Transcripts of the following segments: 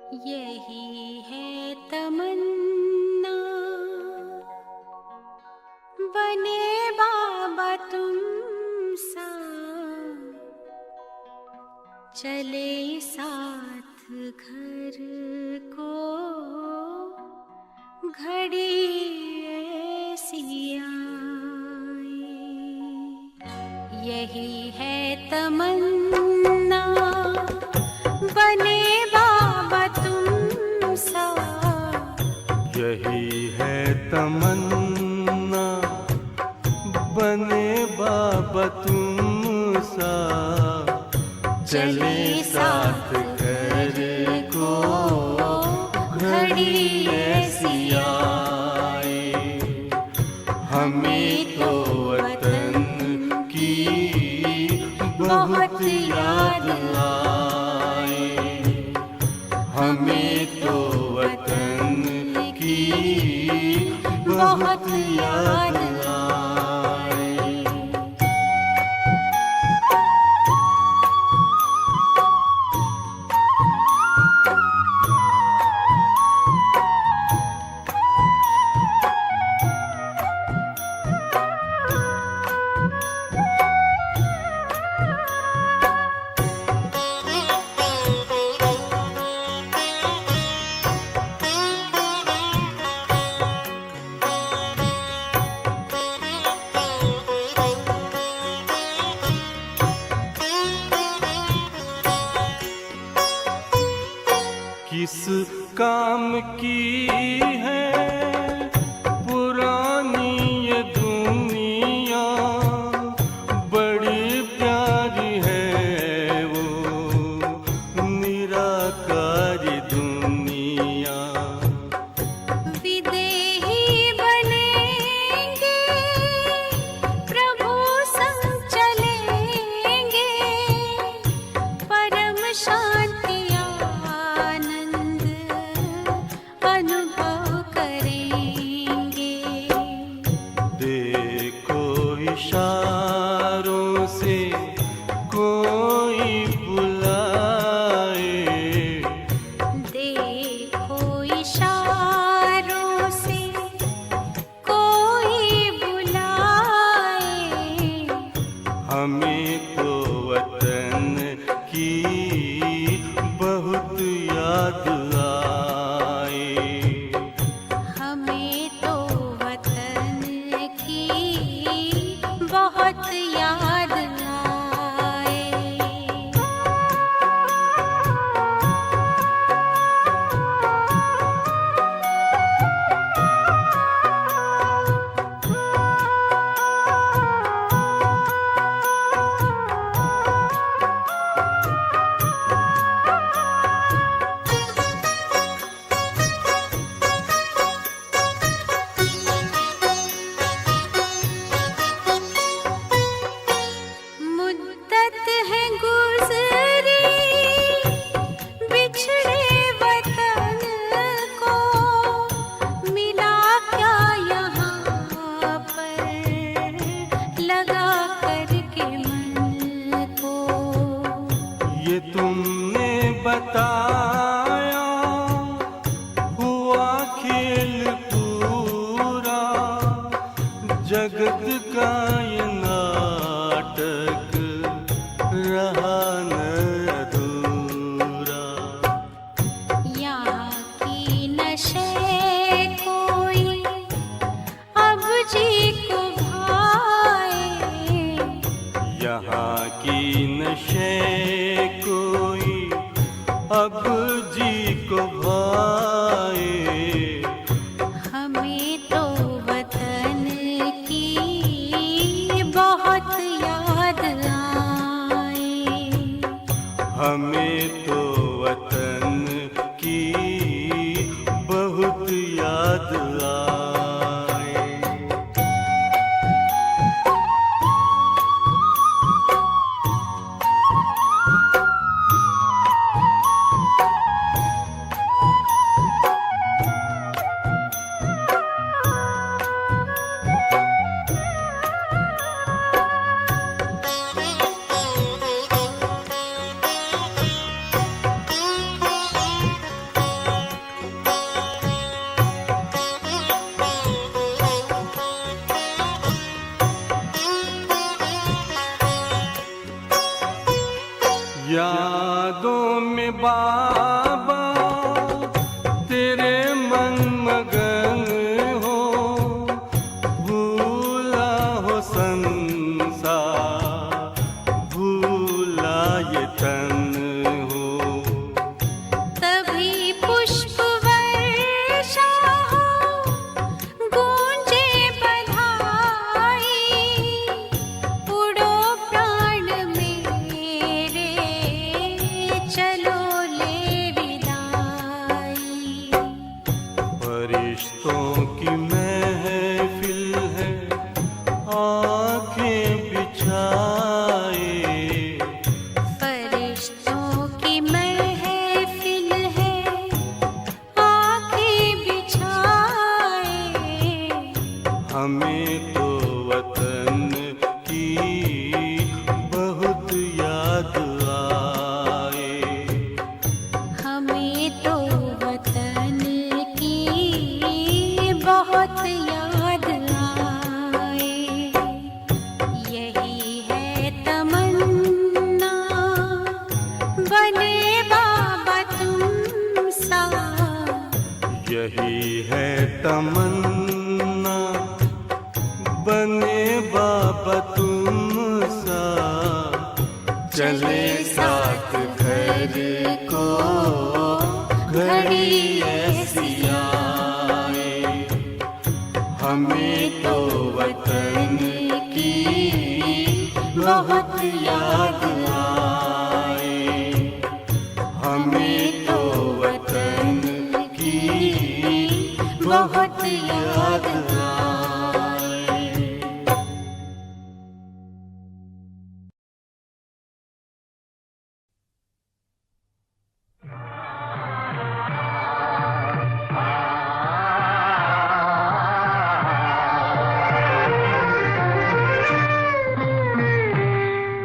यही है तमन्ना, बने बाबा तुम सा, चले साथ घर को घड़ी ऐसी आए। यही है तमन्ना, बने बाबा तुम सा। यही है तमन्ना, बने बाबा तुम सा, चले साथ घर को घड़ी ऐसी आए। हमें तो वतन की बहुत याद आए, हमें तो वतन की बहुत याद आए। किस काम की है पुरानी ये दुनिया, बड़ी प्यारी है वो निराकारी दुनिया। विदेही बनेंगे, प्रभु संग चलेंगे, परम शांति अनुभव करेंगे। देखो इशारों से कोई बुलाए, देखो इशारों से कोई बुलाए। हमें तो वतन की बहुत याद आए, हमें तो वतन की बहुत याद आए। मुद्दत है गुज़री बिछड़े वतन को, मिला क्या यहाँ पर लगा करके मन को। ये तुमने बताया हुआ खेल पूरा, जगत का ये नाटक रहा न अधूरा। यहाँ की नशे कोई अब जी को भाए, यहाँ की नशे कोई अब जी को भाए। हमें तो वतन की बहुत याद आए। हमें तो वतन की बहुत याद आए। यही है तमन्ना बने बाबा तुम सा, चले साथ घर को घड़ी ऐसी आए, हमें तो वतन की बहुत याद आए, हमें तो वतन की बहुत याद आए।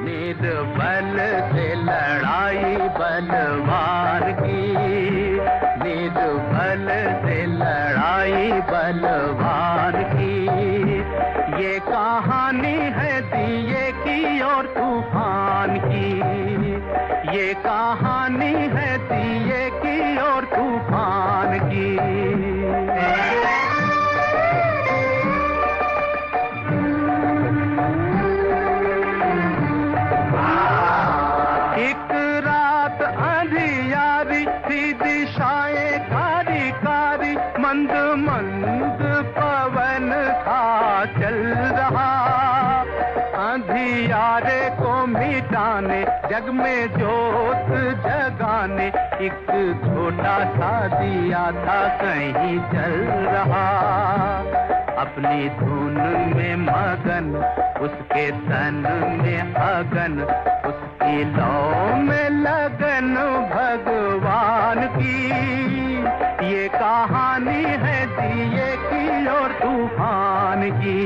निर्बल से लड़ाई बलवान की, निर्बल से लड़ाई बलवान की, ये कहानी है दिए की और तूफान की, ये कहानी है दिए की और तूफान की। एक रात अंधियारी थी, दिशाएं कारी कारी, मंद मंद पवन था चल रहा, अंधियारे को मिटाने जग में जोत जगाने, एक छोटा सा दिया था कहीं जल रहा, अपनी धुन में मगन, उसके तन में अगन, उसकी लौ में लगन भगवान की, ये कहानी है दिए की और तूफान की।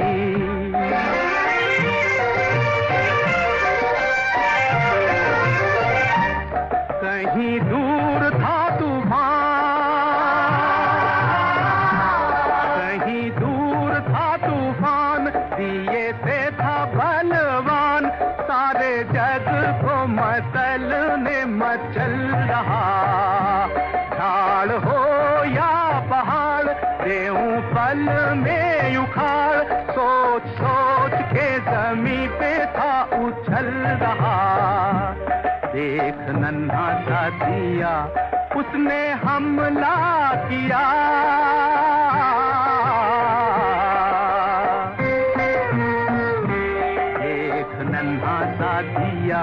कहीं दूर था तूफान, कहीं दूर था तूफान, दिए से था बलवान, सारे जग को मचलने मचल रहा, ढाल हो या पहाड़, देऊं पल में उखाड़, सोच सोच के जमीन पे था उछल रहा, देख नन्हा सा दिया उसने हमला किया, देख नन्हा सा दिया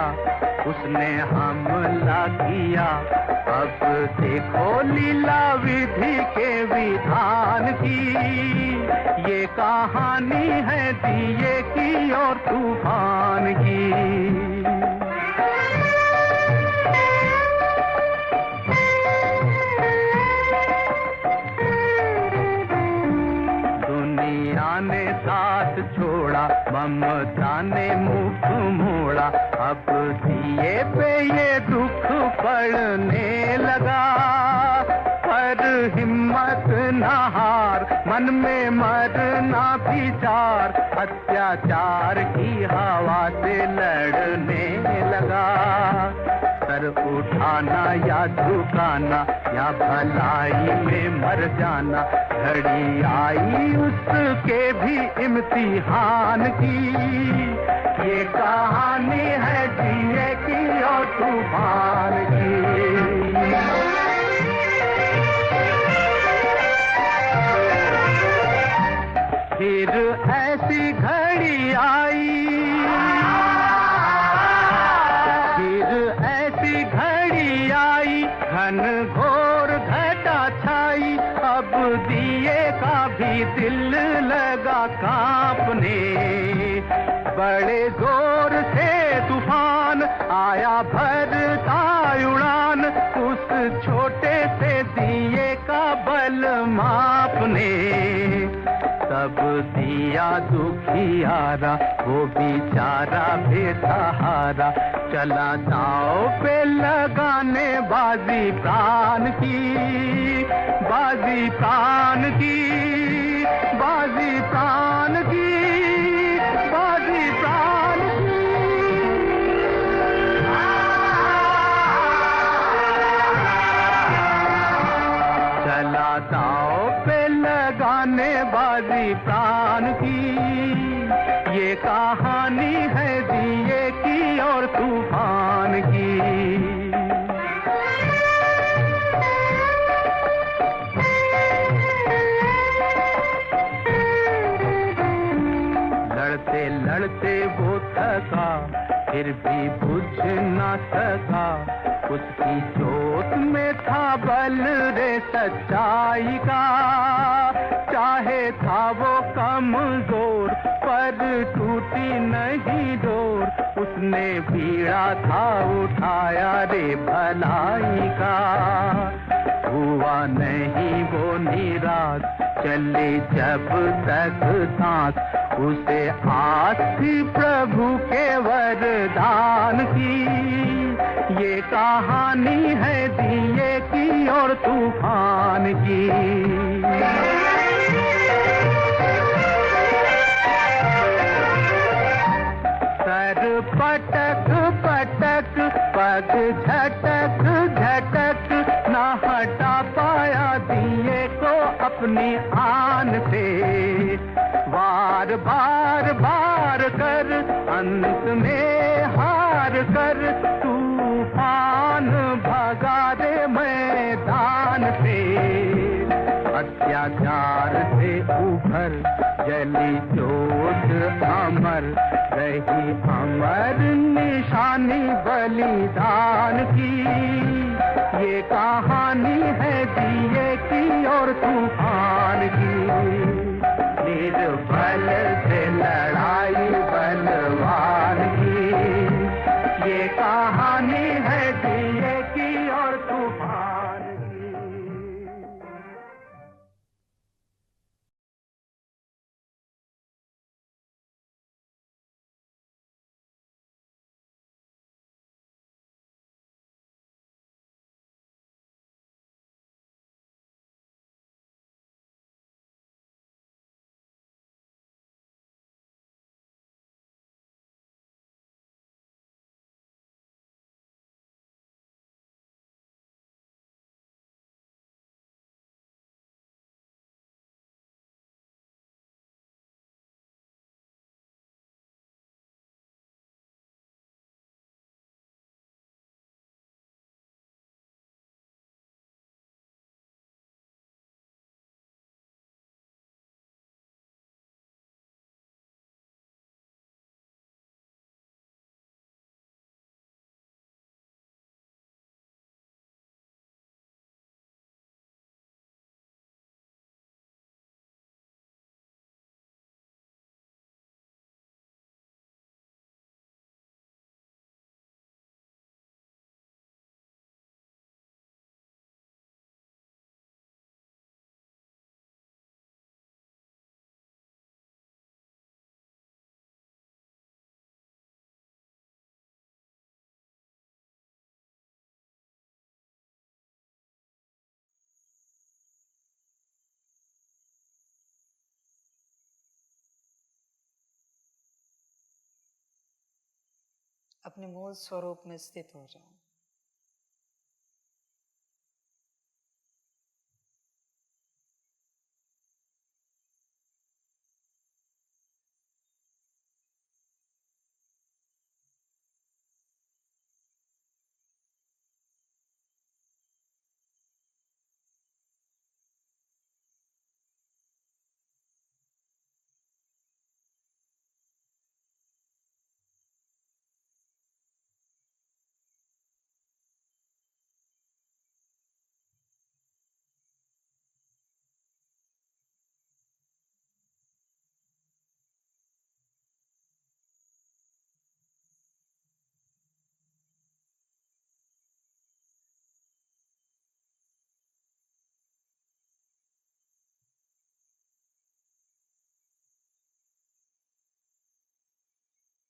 उसने हमला किया, अब देखो लीला विधि के विधान की, ये कहानी है दिए की और तूफान की। ने साथ छोड़ा, ममता ने मुख मोड़ा, अब दिए पे ये दुख पड़ने लगा, पर हिम्मत न हार, मन में मरना विचार, अत्याचार की हवा से लड़ने लगा, सर उठाना या झुकाना या भलाई में मर जाना, घड़ी आई उसके भी इम्तिहान की, ये कहानी है जिए की और तूफान की। फिर ऐसी घड़ी आई, फिर ऐसी घड़ी आई, घन घोर घटा छाई, अब दिए का भी दिल लगा कांपने, बड़े जोर से तूफान आया भरता उड़ान, उस छोटे से दिए का बल मापने, तब दिया दुखियारा वो बेचारा बेसहारा, चला दांव पे लगाने बाजी प्राण की, बाजी प्राण की, बाजी प्राण की, बाजी प्राण की। चला दाव पे लगाने बाजी प्राण की, ये कहानी है दिए की और तूफान की। लड़ते लड़ते वो थका, फिर भी बुझ ना सका, उसकी चोट में था बल रे सच्चाई का। चाहे था वो कमजोर पर टूटी नहीं डोर, उसने बीड़ा था उठाया रे भलाई का। हुआ नहीं वो निराश, चले जब तक सांस, उसे आस थी प्रभु के वरदान की। ये कहानी है दिए की और तूफान की। सर पटक पटक, पग झटक झटक, ना हटा पाया दिए को अपनी आन से। वार बार बार कर, अंत में हार कर, तूफान भगा दे मैदान से। अत्याचार से उभर, जली जोत अमर, रही अमर निशानी बलिदान की। ये कहानी है दिए की और तूफान की। निर्बल से लड़ाई बलवान की, ये कहानी है दिए की और तूफान की। अपने मूल स्वरूप में स्थित हो जाओ।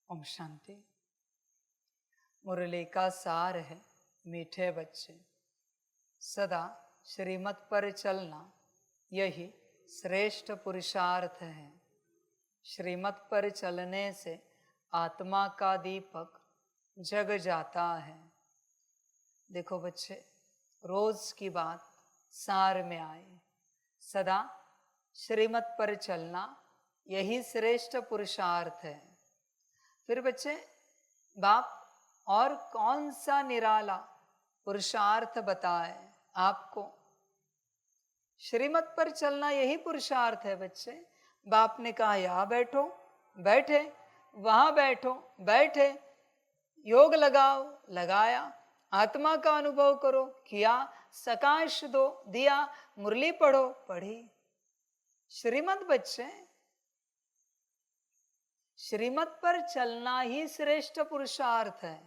ओम शांति। मुरली का सार है मीठे बच्चे, सदा श्रीमत पर चलना यही श्रेष्ठ पुरुषार्थ है। श्रीमत पर चलने से आत्मा का दीपक जग जाता है। देखो बच्चे, रोज की बात सार में आए, सदा श्रीमत पर चलना यही श्रेष्ठ पुरुषार्थ है। फिर बच्चे, बाप और कौन सा निराला पुरुषार्थ बताए आपको? श्रीमत पर चलना यही पुरुषार्थ है बच्चे। बाप ने कहा यहाँ बैठो, बैठे, वहां बैठो, बैठे, योग लगाओ, लगाया, आत्मा का अनुभव करो, किया, सकाश दो, दिया, मुरली पढ़ो, पढ़ी। श्रीमत बच्चे, श्रीमत पर चलना ही श्रेष्ठ पुरुषार्थ है।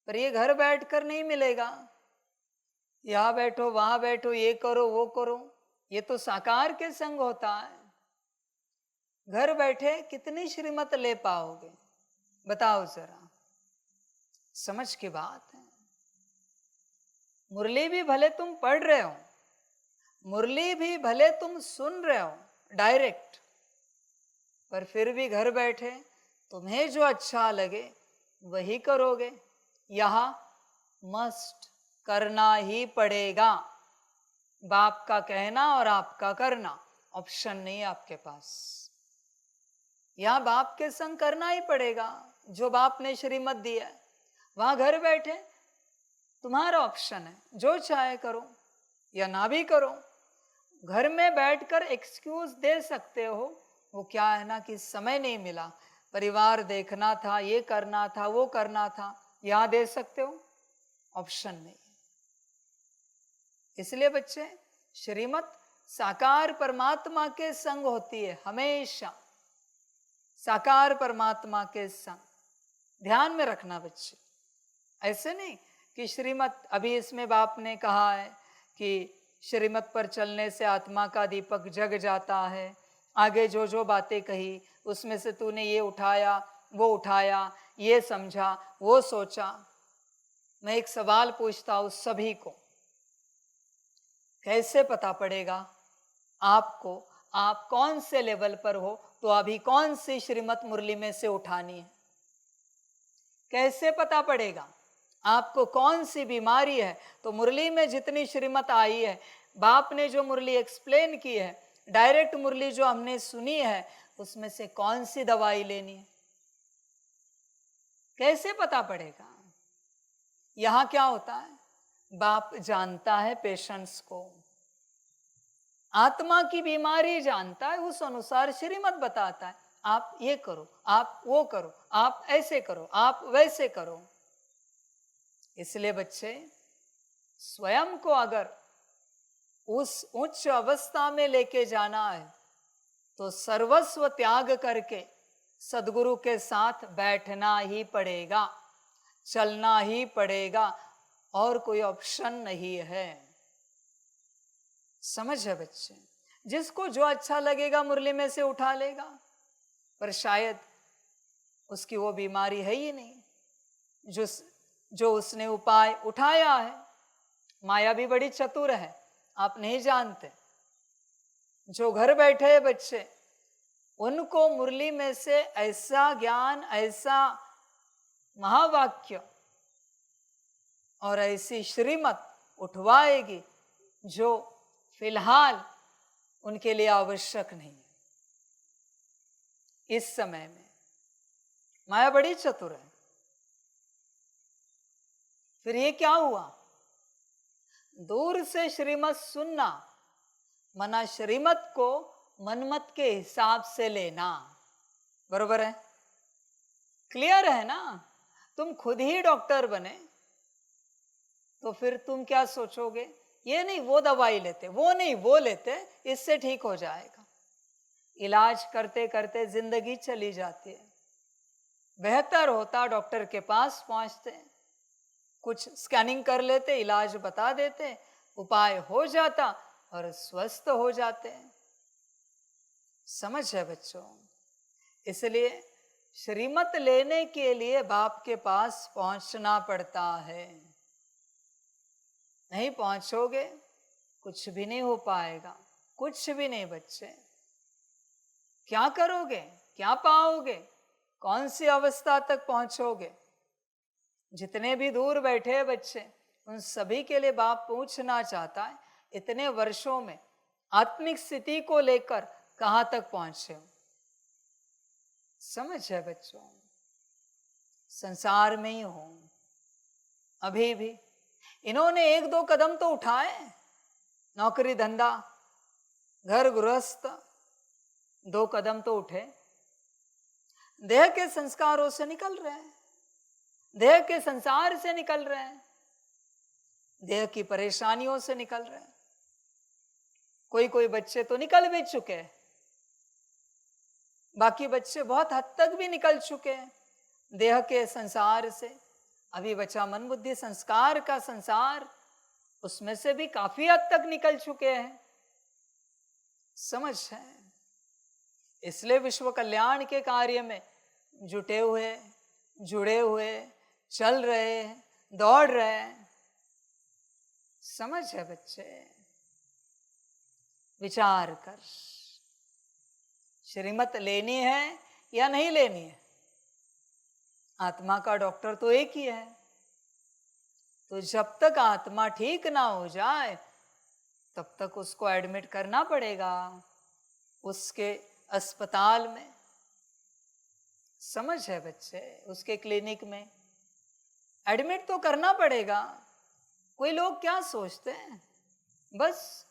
पर ये घर बैठकर नहीं मिलेगा। यहाँ बैठो, वहां बैठो, ये करो, वो करो, ये तो साकार के संग होता है। घर बैठे कितनी श्रीमत ले पाओगे? बताओ जरा, समझ की बात है। मुरली भी भले तुम पढ़ रहे हो, मुरली भी भले तुम सुन रहे हो डायरेक्ट, पर फिर भी घर बैठे तुम्हें जो अच्छा लगे वही करोगे। यहाँ मस्ट करना ही पड़ेगा। बाप का कहना और आपका करना, ऑप्शन नहीं है आपके पास। यहाँ बाप के संग करना ही पड़ेगा जो बाप ने श्रीमत दिया है। वहां घर बैठे तुम्हारा ऑप्शन है, जो चाहे करो या ना भी करो। घर में बैठकर एक्सक्यूज दे सकते हो, वो क्या है ना कि समय नहीं मिला, परिवार देखना था, ये करना था, वो करना था, यहाँ दे सकते हो, ऑप्शन नहीं। इसलिए बच्चे, श्रीमत साकार परमात्मा के संग होती है, हमेशा साकार परमात्मा के संग। ध्यान में रखना बच्चे, ऐसे नहीं कि श्रीमत, अभी इसमें बाप ने कहा है कि श्रीमत पर चलने से आत्मा का दीपक जग जाता है। आगे जो जो बातें कही उसमें से तूने ये उठाया, वो उठाया, ये समझा, वो सोचा। मैं एक सवाल पूछता हूं सभी को, कैसे पता पड़ेगा आपको आप कौन से लेवल पर हो तो अभी कौन सी श्रीमत मुरली में से उठानी है? कैसे पता पड़ेगा आपको कौन सी बीमारी है तो मुरली में जितनी श्रीमत आई है, बाप ने जो मुरली एक्सप्लेन की है, डायरेक्ट मुरली जो हमने सुनी है, उसमें से कौन सी दवाई लेनी है? कैसे पता पड़ेगा? यहां क्या होता है, बाप जानता है पेशेंट्स को, आत्मा की बीमारी जानता है, उस अनुसार श्रीमत बताता है। आप ये करो, आप वो करो, आप ऐसे करो, आप वैसे करो। इसलिए बच्चे, स्वयं को अगर उस उच्च अवस्था में लेके जाना है तो सर्वस्व त्याग करके सदगुरु के साथ बैठना ही पड़ेगा, चलना ही पड़ेगा, और कोई ऑप्शन नहीं है। समझ है बच्चे? जिसको जो अच्छा लगेगा मुरली में से उठा लेगा, पर शायद उसकी वो बीमारी है ही नहीं जो उसने उपाय उठाया है। माया भी बड़ी चतुर है, आप नहीं जानते। जो घर बैठे बच्चे, उनको मुरली में से ऐसा ज्ञान, ऐसा महावाक्य और ऐसी श्रीमत उठवाएगी जो फिलहाल उनके लिए आवश्यक नहीं है। इस समय में माया बड़ी चतुर है। फिर ये क्या हुआ? दूर से श्रीमत सुनना, मना श्रीमत को मनमत के हिसाब से लेना। बरोबर है? क्लियर है ना? तुम खुद ही डॉक्टर बने तो फिर तुम क्या सोचोगे? ये नहीं वो दवाई लेते, वो नहीं वो लेते, इससे ठीक हो जाएगा। इलाज करते करते जिंदगी चली जाती है। बेहतर होता डॉक्टर के पास पहुंचते, कुछ स्कैनिंग कर लेते, इलाज बता देते, उपाय हो जाता और स्वस्थ हो जाते। समझ है बच्चों? इसलिए श्रीमत लेने के लिए बाप के पास पहुंचना पड़ता है। नहीं पहुंचोगे कुछ भी नहीं हो पाएगा, कुछ भी नहीं बच्चे। क्या करोगे? क्या पाओगे? कौन सी अवस्था तक पहुंचोगे? जितने भी दूर बैठे बच्चे, उन सभी के लिए बाप पूछना चाहता है, इतने वर्षों में आत्मिक स्थिति को लेकर कहां तक पहुंचे हो। समझ है बच्चों, संसार में ही हो अभी भी। इन्होंने 1-2 कदम तो उठाए, नौकरी धंधा घर गृहस्थ, 2 कदम तो उठे। देह के संस्कारों से निकल रहे हैं, देह के संसार से निकल रहे हैं, देह की परेशानियों से निकल रहे हैं। कोई बच्चे तो निकल भी चुके हैं, बाकी बच्चे बहुत हद तक भी निकल चुके हैं देह के संसार से। अभी बचा मन बुद्धि संस्कार का संसार, उसमें से भी काफी हद तक निकल चुके हैं। समझ है, इसलिए विश्व कल्याण के कार्य में जुटे हुए, जुड़े हुए, चल रहे हैं, दौड़ रहे हैं। समझ है बच्चे, विचार कर, श्रीमत लेनी है या नहीं लेनी है। आत्मा का डॉक्टर तो एक ही है, तो जब तक आत्मा ठीक ना हो जाए तब तक उसको एडमिट करना पड़ेगा उसके अस्पताल में। समझ है बच्चे, उसके क्लिनिक में एडमिट तो करना पड़ेगा। कोई लोग क्या सोचते हैं, बस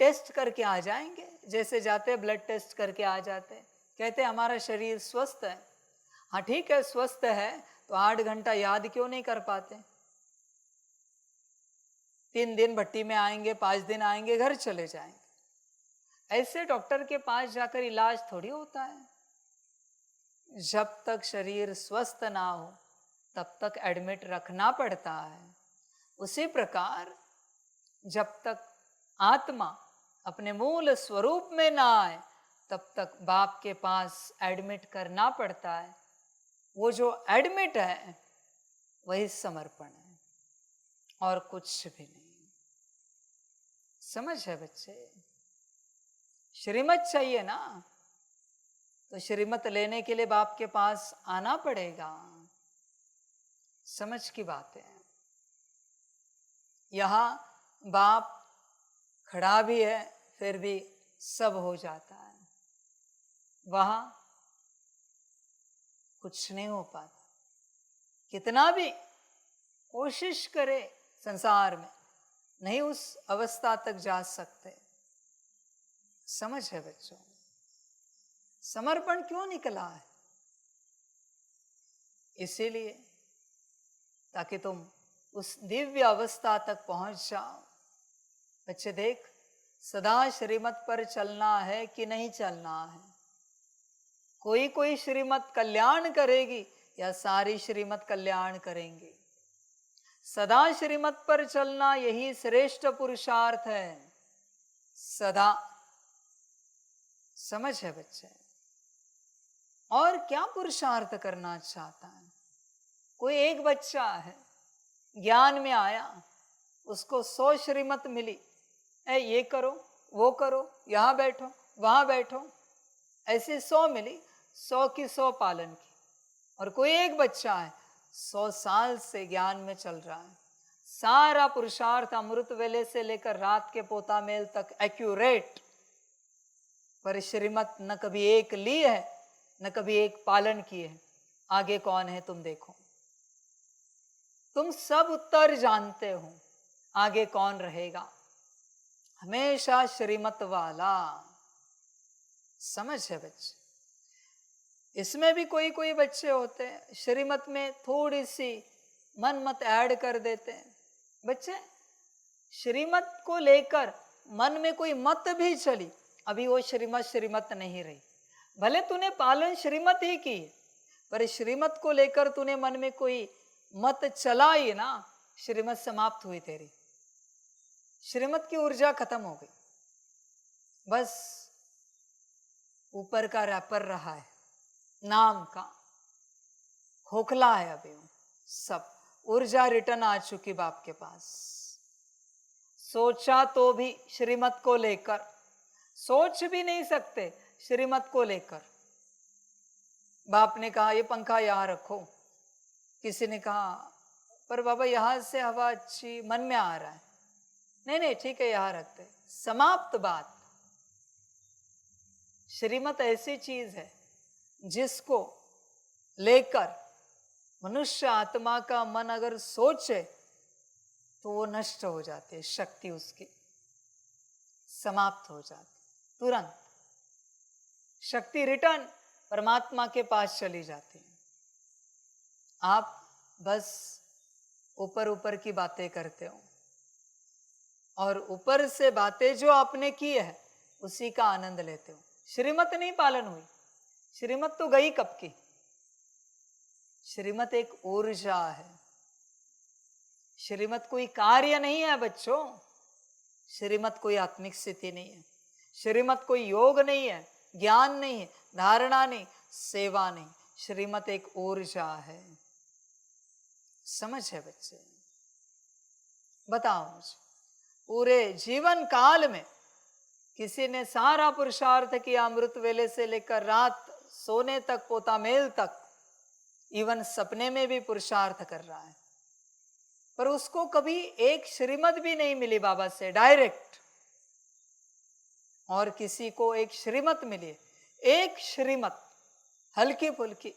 टेस्ट करके आ जाएंगे, जैसे जाते ब्लड टेस्ट करके आ जाते, कहते हमारा शरीर स्वस्थ है। हाँ ठीक है, स्वस्थ है तो 8 घंटा याद क्यों नहीं कर पाते। 3 दिन भट्टी में आएंगे, 5 दिन आएंगे, घर चले जाएंगे। ऐसे डॉक्टर के पास जाकर इलाज थोड़ी होता है। जब तक शरीर स्वस्थ ना हो तब तक एडमिट रखना पड़ता है। उसी प्रकार जब तक आत्मा अपने मूल स्वरूप में ना आए तब तक बाप के पास एडमिट करना पड़ता है। वो जो एडमिट है वही समर्पण है और कुछ भी नहीं। समझ है बच्चे, श्रीमत चाहिए ना, तो श्रीमत लेने के लिए बाप के पास आना पड़ेगा। समझ की बात है। यहां बाप खड़ा भी है फिर भी सब हो जाता है, वहां कुछ नहीं हो पाता। कितना भी कोशिश करे संसार में, नहीं उस अवस्था तक जा सकते। समझ है बच्चों, समर्पण क्यों निकला है? इसीलिए ताकि तुम उस दिव्य अवस्था तक पहुंच जाओ। बच्चे देख, सदा श्रीमत पर चलना है कि नहीं चलना है। कोई श्रीमत कल्याण करेगी या सारी श्रीमत कल्याण करेंगे। सदा श्रीमत पर चलना यही श्रेष्ठ पुरुषार्थ है, सदा। समझ है बच्चे, और क्या पुरुषार्थ करना चाहता है? कोई एक बच्चा है, ज्ञान में आया, उसको 100 श्रीमत मिली, ये करो, वो करो, यहां बैठो, वहां बैठो, ऐसे 100 मिली, 100 की 100 पालन की। और कोई एक बच्चा है 100 साल से ज्ञान में चल रहा है, सारा पुरुषार्थ अमृत वेले से लेकर रात के पोता मेल तक एक्यूरेट, पर श्रीमत न कभी एक ली है न कभी एक पालन की है। आगे कौन है तुम देखो, तुम सब उत्तर जानते हो, आगे कौन रहेगा? हमेशा श्रीमत वाला। समझ है बच्चे, इसमें भी कोई बच्चे होते हैं श्रीमत में थोड़ी सी मन मत ऐड कर देते हैं। बच्चे, श्रीमत को लेकर मन में कोई मत भी चली, अभी वो श्रीमत नहीं रही। भले तूने पालन श्रीमत ही की, पर श्रीमत को लेकर तूने मन में कोई मत चलाई ना, श्रीमत समाप्त हुई तेरी। श्रीमत की ऊर्जा खत्म हो गई, बस ऊपर का रैपर रहा है, नाम का खोखला है। अभी सब ऊर्जा रिटर्न आ चुकी बाप के पास। सोचा तो भी श्रीमत को लेकर, सोच भी नहीं सकते श्रीमत को लेकर। बाप ने कहा ये पंखा यहां रखो, किसी ने कहा पर बाबा यहां से हवा अच्छी मन में आ रहा है, नहीं नहीं ठीक है, यहां रखते। समाप्त बात। श्रीमत ऐसी चीज है जिसको लेकर मनुष्य आत्मा का मन अगर सोचे तो वो नष्ट हो जाती है, शक्ति उसकी समाप्त हो जाती, तुरंत शक्ति रिटर्न परमात्मा के पास चली जाती है। आप बस ऊपर ऊपर की बातें करते हो और ऊपर से बातें जो आपने की है उसी का आनंद लेते हो। श्रीमत नहीं पालन हुई, श्रीमत तो गई कब की। श्रीमत एक ऊर्जा है, श्रीमत कोई कार्य नहीं है बच्चों, श्रीमत कोई आत्मिक स्थिति नहीं है, श्रीमत कोई योग नहीं है, ज्ञान नहीं है, धारणा नहीं, सेवा नहीं, श्रीमत एक ऊर्जा है। समझ है बच्चे? बताओ मुझे, पूरे जीवन काल में किसी ने सारा पुरुषार्थ किया, अमृत वेले से लेकर रात सोने तक, पोता मेल तक, इवन सपने में भी पुरुषार्थ कर रहा है, पर उसको कभी एक श्रीमत भी नहीं मिली बाबा से डायरेक्ट। और किसी को एक श्रीमत मिली, एक श्रीमत हल्की फुल्की,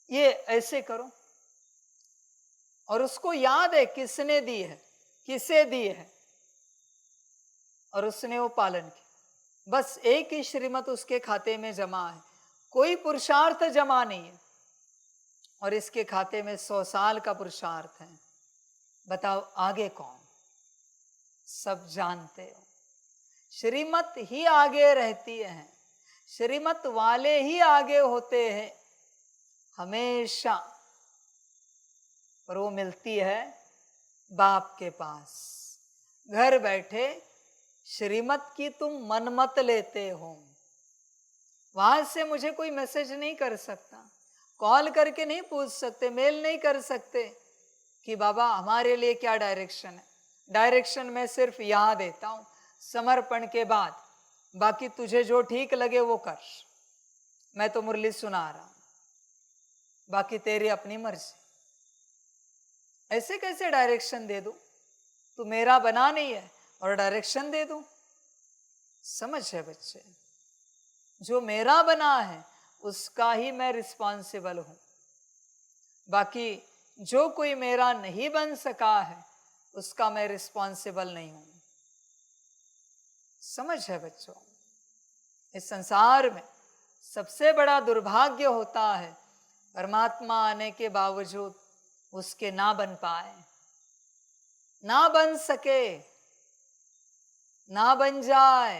ये ऐसे करो, और उसको याद है किसने दी है, किसे दी है, और उसने वो पालन किया। बस एक ही श्रीमत उसके खाते में जमा है, कोई पुरुषार्थ जमा नहीं है, और इसके खाते में 100 साल का पुरुषार्थ है। बताओ आगे कौन? सब जानते हो, श्रीमत ही आगे रहती है, श्रीमत वाले ही आगे होते हैं हमेशा, पर वो मिलती है बाप के पास। घर बैठे श्रीमत की तुम मनमत लेते हो, वहां से मुझे कोई मैसेज नहीं कर सकता, कॉल करके नहीं पूछ सकते, मेल नहीं कर सकते कि बाबा हमारे लिए क्या डायरेक्शन है। डायरेक्शन मैं सिर्फ यहाँ देता हूँ समर्पण के बाद, बाकी तुझे जो ठीक लगे वो कर। मैं तो मुरली सुना रहा हूं, बाकी तेरी अपनी मर्जी। ऐसे कैसे डायरेक्शन दे दूं? तू मेरा बना नहीं है और डायरेक्शन दे दूं? समझ है बच्चे? जो मेरा बना है उसका ही मैं रिस्पॉन्सिबल हूं, बाकी जो कोई मेरा नहीं बन सका है उसका मैं रिस्पॉन्सिबल नहीं हूं। समझ है बच्चों? इस संसार में सबसे बड़ा दुर्भाग्य होता है परमात्मा आने के बावजूद उसके ना बन पाए, ना बन सके, ना बन जाए,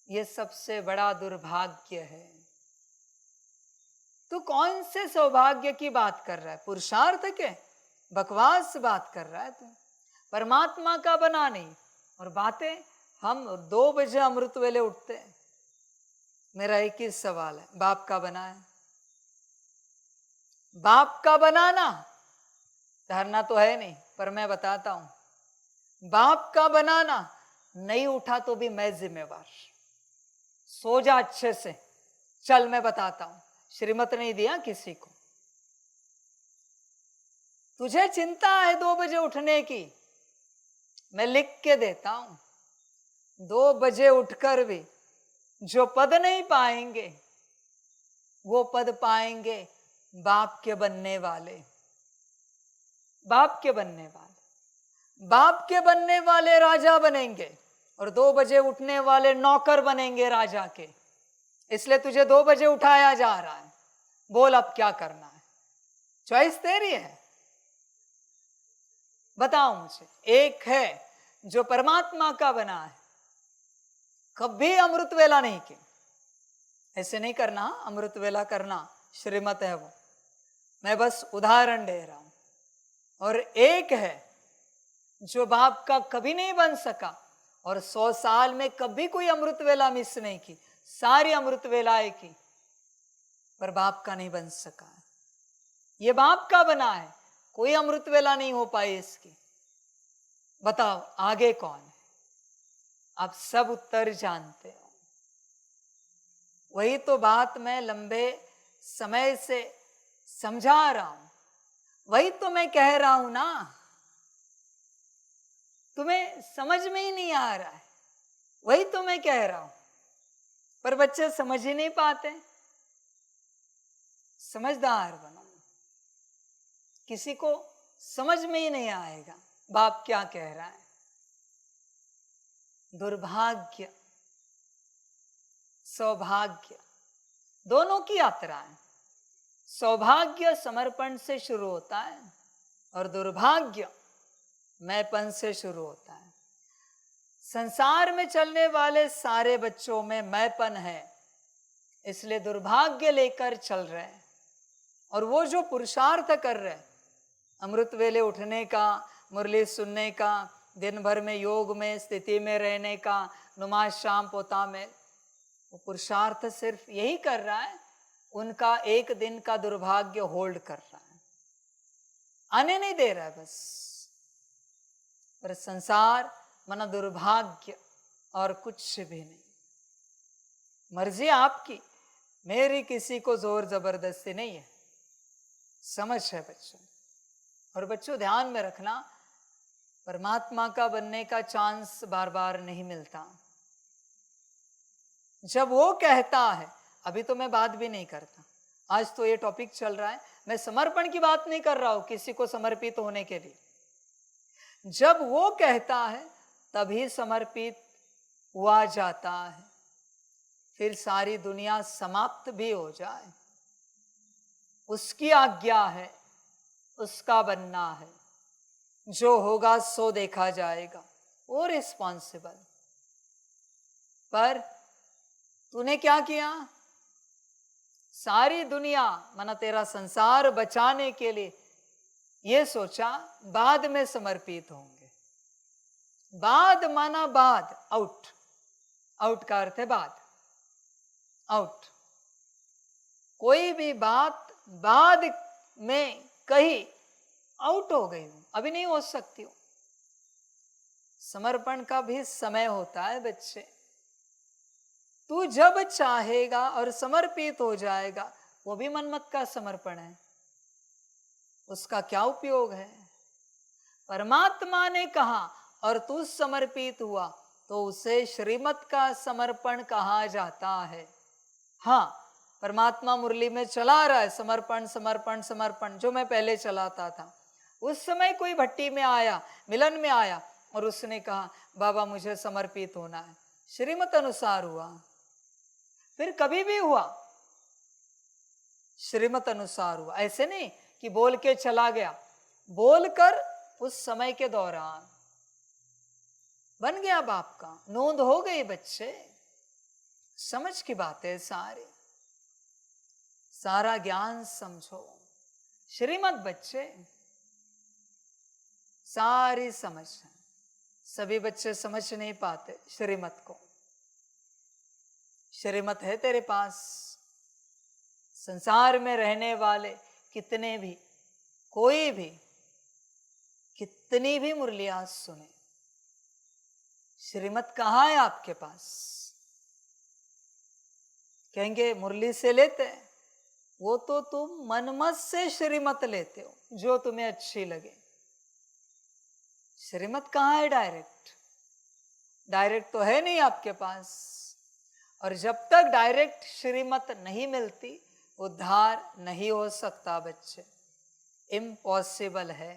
ये सबसे बड़ा दुर्भाग्य है। तो कौन से सौभाग्य की बात कर रहा है? पुरुषार्थ के बकवास बात कर रहा है तू, परमात्मा का बना नहीं। और बातें, हम 2 बजे अमृत वेले उठते हैं। मेरा एक ही सवाल है, बाप का बना है? बाप का बनाना धरना तो है नहीं, पर मैं बताता हूं, बाप का बनाना नहीं उठा तो भी मैं जिम्मेवार। सो जा अच्छे से, चल मैं बताता हूं। श्रीमत नहीं दिया किसी को, तुझे चिंता है 2 बजे उठने की, मैं लिख के देता हूं। 2 बजे उठकर भी जो पद नहीं पाएंगे वो पद पाएंगे बाप के बनने वाले। बाप के बनने वाले, बाप के बनने वाले राजा बनेंगे, और 2 बजे उठने वाले नौकर बनेंगे राजा के। इसलिए तुझे 2 बजे उठाया जा रहा है। बोल अब क्या करना है, चॉइस तेरी है। बताओ मुझे, एक है जो परमात्मा का बना है, कभी अमृत वेला नहीं की। ऐसे नहीं करना, अमृत वेला करना श्रीमत है वो, मैं बस उदाहरण दे रहा हूं। और एक है जो बाप का कभी नहीं बन सका, और 100 साल में कभी कोई अमृत वेला मिस नहीं की, सारी अमृत वेलाएं की, पर बाप का नहीं बन सका। ये बाप का बना है, कोई अमृत वेला नहीं हो पाई इसकी। बताओ आगे कौन है? आप सब उत्तर जानते हो। वही तो बात मैं लंबे समय से समझा रहा हूं, वही तो मैं कह रहा हूं ना। तुम्हें समझ में ही नहीं आ रहा है, वही तो मैं कह रहा हूं, पर बच्चे समझ ही नहीं पाते। समझदार बनो, किसी को समझ में ही नहीं आएगा बाप क्या कह रहा है। दुर्भाग्य सौभाग्य दोनों की यात्रा है। सौभाग्य समर्पण से शुरू होता है और दुर्भाग्य मैंपन से शुरू होता है। संसार में चलने वाले सारे बच्चों में मैंपन है, इसलिए दुर्भाग्य लेकर चल रहे हैं। और वो जो पुरुषार्थ कर रहे हैं, अमृत वेले उठने का, मुरली सुनने का, दिन भर में योग में स्थिति में रहने का, नमाज शाम पोता में, वो पुरुषार्थ सिर्फ यही कर रहा है, उनका एक दिन का दुर्भाग्य होल्ड कर रहा है, आने नहीं दे रहा है बस। पर संसार मना दुर्भाग्य और कुछ भी नहीं। मर्जी आपकी, मेरी किसी को जोर जबरदस्ती नहीं है, समझ है बच्चों। और बच्चों ध्यान में रखना, परमात्मा का बनने का चांस बार बार नहीं मिलता। जब वो कहता है, अभी तो मैं बात भी नहीं करता, आज तो ये टॉपिक चल रहा है, मैं समर्पण की बात नहीं कर रहा हूं किसी को समर्पित होने के लिए। जब वो कहता है तभी समर्पित हुआ जाता है, फिर सारी दुनिया समाप्त भी हो जाए, उसकी आज्ञा है, उसका बनना है, जो होगा सो देखा जाएगा, वो रिस्पॉन्सिबल। पर तूने क्या किया? सारी दुनिया माना तेरा संसार बचाने के लिए ये सोचा बाद में समर्पित होंगे। बाद माना बाद, आउट, आउट का अर्थ है बाद, आउट। कोई भी बात बाद में कही आउट हो गई हूं, अभी नहीं हो सकती हूं। समर्पण का भी समय होता है बच्चे। तू जब चाहेगा और समर्पित हो जाएगा, वो भी मनमत का समर्पण है, उसका क्या उपयोग है? परमात्मा ने कहा और तू समर्पित हुआ तो उसे श्रीमत का समर्पण कहा जाता है। हाँ, परमात्मा मुरली में चला रहा है समर्पण समर्पण समर्पण, जो मैं पहले चलाता था। उस समय कोई भट्टी में आया, मिलन में आया और उसने कहा बाबा मुझे समर्पित होना है, श्रीमत अनुसार हुआ। फिर कभी भी हुआ, श्रीमत अनुसार हुआ। ऐसे नहीं कि बोल के चला गया, बोलकर उस समय के दौरान बन गया बाप का, नोंद हो गई बच्चे। समझ की बात है सारी, सारा ज्ञान समझो। श्रीमत बच्चे सारी समझ है, सभी बच्चे समझ नहीं पाते श्रीमत को। श्रीमत है तेरे पास, संसार में रहने वाले कितने भी, कोई भी, कितनी भी मुरलियां सुने, श्रीमत कहाँ है आपके पास? कहेंगे मुरली से लेते हैं, वो तो तुम मनमत से श्रीमत लेते हो, जो तुम्हें अच्छी लगे। श्रीमत कहाँ है? डायरेक्ट, डायरेक्ट तो है नहीं आपके पास। और जब तक डायरेक्ट श्रीमत नहीं मिलती, उद्धार नहीं हो सकता बच्चे, इम्पॉसिबल है,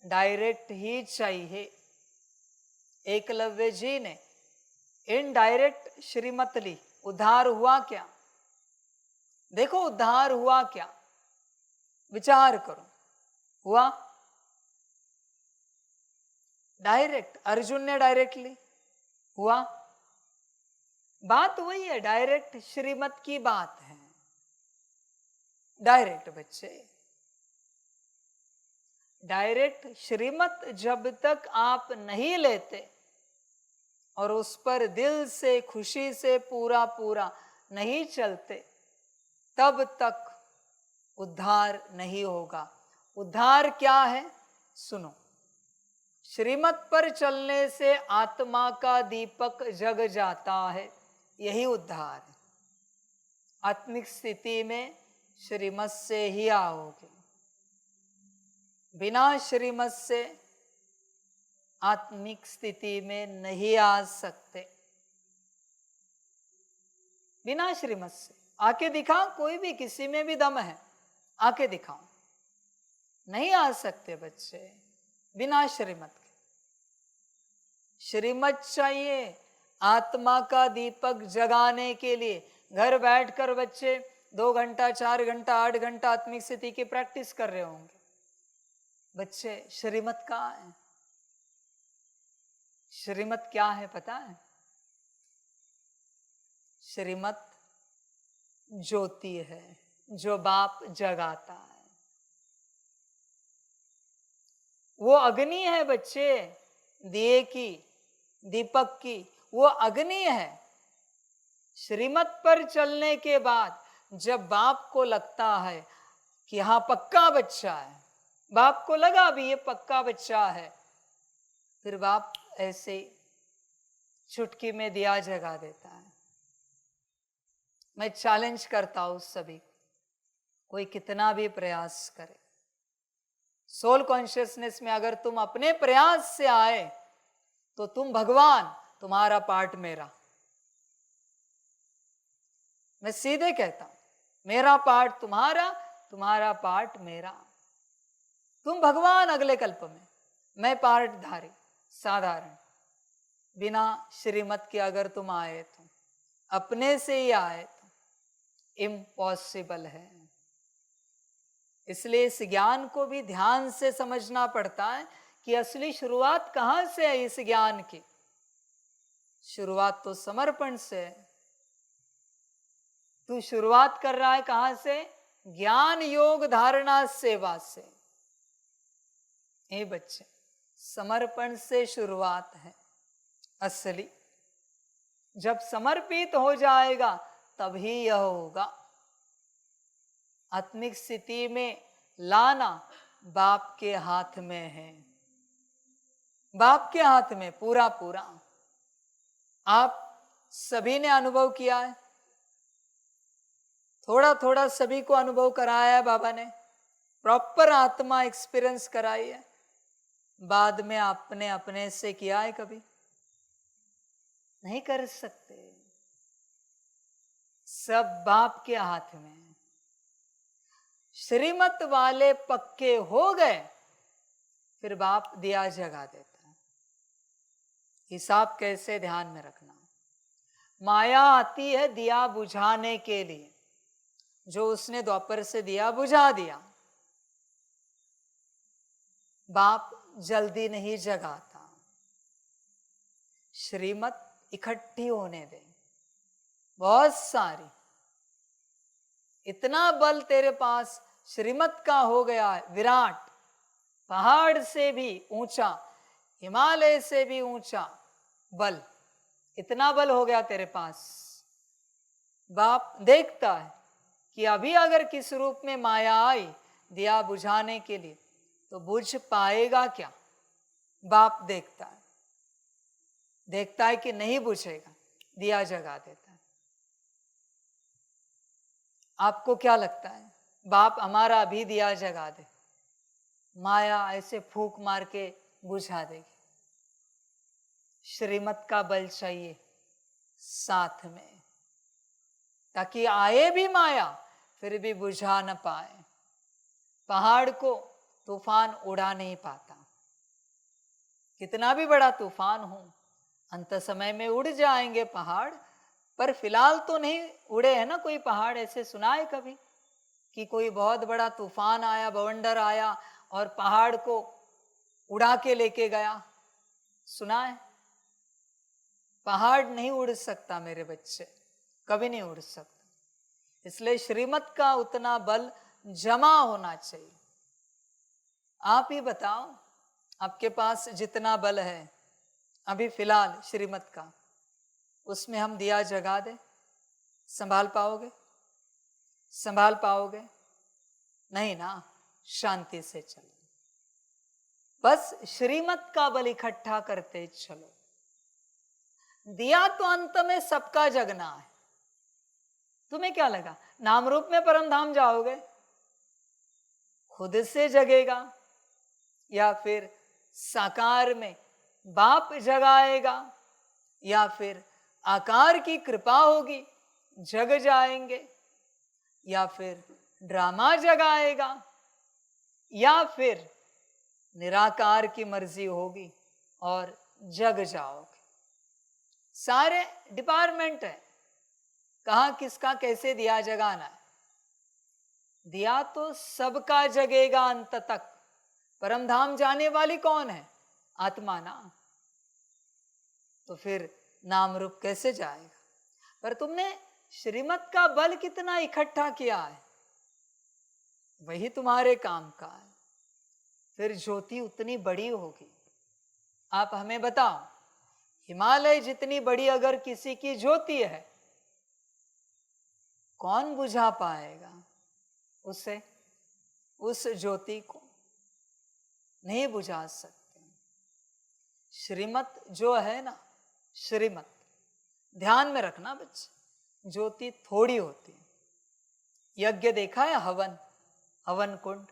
डायरेक्ट ही चाहिए। एकलव्य जी ने इनडायरेक्ट श्रीमत ली, उद्धार हुआ क्या? देखो उद्धार हुआ क्या, विचार करो। हुआ डायरेक्ट, अर्जुन ने डायरेक्ट ली, हुआ। बात वही है, डायरेक्ट श्रीमत की बात है, डायरेक्ट बच्चे। डायरेक्ट श्रीमत जब तक आप नहीं लेते और उस पर दिल से खुशी से पूरा पूरा नहीं चलते, तब तक उद्धार नहीं होगा। उद्धार क्या है? सुनो, श्रीमत पर चलने से आत्मा का दीपक जग जाता है, यही उद्धार है। आत्मिक स्थिति में श्रीमत से ही आओगे, बिना श्रीमत से आत्मिक स्थिति में नहीं आ सकते बिना श्रीमत से। आके दिखाओ, कोई भी, किसी में भी दम है, आके दिखाओ। नहीं आ सकते बच्चे बिना श्रीमत के। श्रीमत चाहिए आत्मा का दीपक जगाने के लिए। घर बैठकर बच्चे 2 घंटा 4 घंटा 8 घंटा आत्मिक स्थिति की प्रैक्टिस कर रहे होंगे। बच्चे श्रीमत कहाँ है? श्रीमत क्या है पता है? श्रीमत ज्योति है जो बाप जगाता है। वो अग्नि है बच्चे, दिए की, दीपक की, वो अग्नि है। श्रीमत पर चलने के बाद जब बाप को लगता है कि हाँ पक्का बच्चा है, बाप को लगा भी ये पक्का बच्चा है, फिर बाप ऐसे चुटकी में दिया जगा देता है। मैं चैलेंज करता हूं सभी, कोई कितना भी प्रयास करे, सोल कॉन्शियसनेस में अगर तुम अपने प्रयास से आए तो तुम भगवान, तुम्हारा पार्ट मेरा। मैं सीधे कहता हूं, मेरा पार्ट तुम्हारा, तुम्हारा पार्ट मेरा। तुम भगवान अगले कल्प में, मैं पार्टधारी साधारण। बिना श्रीमत के अगर तुम आए तो, अपने से ही आए तो इम्पॉसिबल है। इसलिए इस ज्ञान को भी ध्यान से समझना पड़ता है कि असली शुरुआत कहां से है। इस ज्ञान की शुरुआत तो समर्पण से है। तू शुरुआत कर रहा है कहां से? ज्ञान योग धारणा सेवा से। हे बच्चे, समर्पण से शुरुआत है असली। जब समर्पित हो जाएगा तभी यह होगा। आत्मिक स्थिति में लाना बाप के हाथ में है, बाप के हाथ में पूरा पूरा। आप सभी ने अनुभव किया है, थोड़ा थोड़ा सभी को अनुभव कराया है बाबा ने, प्रॉपर आत्मा एक्सपीरियंस कराई है। बाद में आपने अपने से किया है कभी? नहीं कर सकते। सब बाप के हाथ में है। श्रीमत वाले पक्के हो गए, फिर बाप दिया जगा देता है। हिसाब कैसे ध्यान में रखना? माया आती है दिया बुझाने के लिए, जो उसने द्वापर से दिया बुझा दिया। बाप जल्दी नहीं जगाता। श्रीमत इकट्ठी होने दे, बहुत सारी। इतना बल तेरे पास श्रीमत का हो गया है, विराट, पहाड़ से भी ऊंचा, हिमालय से भी ऊंचा बल, इतना बल हो गया तेरे पास। बाप देखता है कि अभी अगर किस रूप में माया आई दिया बुझाने के लिए तो बुझ पाएगा क्या? बाप देखता है, देखता है कि नहीं बुझेगा, दिया जगा देता है। आपको क्या लगता है? बाप हमारा अभी दिया जगा दे, माया ऐसे फूंक मार के बुझा देगी? श्रीमत का बल चाहिए साथ में, ताकि आए भी माया फिर भी बुझा न पाए। पहाड़ को तूफान उड़ा नहीं पाता, कितना भी बड़ा तूफान हो, अंत समय में उड़ जाएंगे पहाड़, पर फिलहाल तो नहीं उड़े हैं ना कोई पहाड़। ऐसे सुना है कभी कि कोई बहुत बड़ा तूफान आया, बवंडर आया और पहाड़ को उड़ा के लेके गया? सुना है? पहाड़ नहीं उड़ सकता मेरे बच्चे, कभी नहीं उड़ सकता। इसलिए श्रीमत का उतना बल जमा होना चाहिए। आप ही बताओ, आपके पास जितना बल है अभी फिलहाल श्रीमत का, उसमें हम दिया जगा दे, संभाल पाओगे? संभाल पाओगे? नहीं ना। शांति से चलो, बस श्रीमत का बल इकट्ठा करते चलो। दिया तो अंत में सबका जगना है। तुम्हें क्या लगा नाम रूप में परम धाम जाओगे? खुद से जगेगा या फिर साकार में बाप जगाएगा या फिर आकार की कृपा होगी जग जाएंगे, या फिर ड्रामा जगाएगा, या फिर निराकार की मर्जी होगी और जग जाओगे। सारे डिपार्टमेंट है, कहाँ किसका कैसे दिया जगाना है। दिया तो सबका जगेगा अंत तक। परम धाम जाने वाली कौन है? आत्मा ना। तो फिर नाम रूप कैसे जाएगा? पर तुमने श्रीमत का बल कितना इकट्ठा किया है, वही तुम्हारे काम का है। फिर ज्योति उतनी बड़ी होगी। आप हमें बताओ, हिमालय जितनी बड़ी अगर किसी की ज्योति है, कौन बुझा पाएगा उसे? उस ज्योति को नहीं बुझा सकते। श्रीमत जो है ना, श्रीमत ध्यान में रखना बच्चे, ज्योति थोड़ी होती है। यज्ञ देखा है, हवन, हवन कुंड,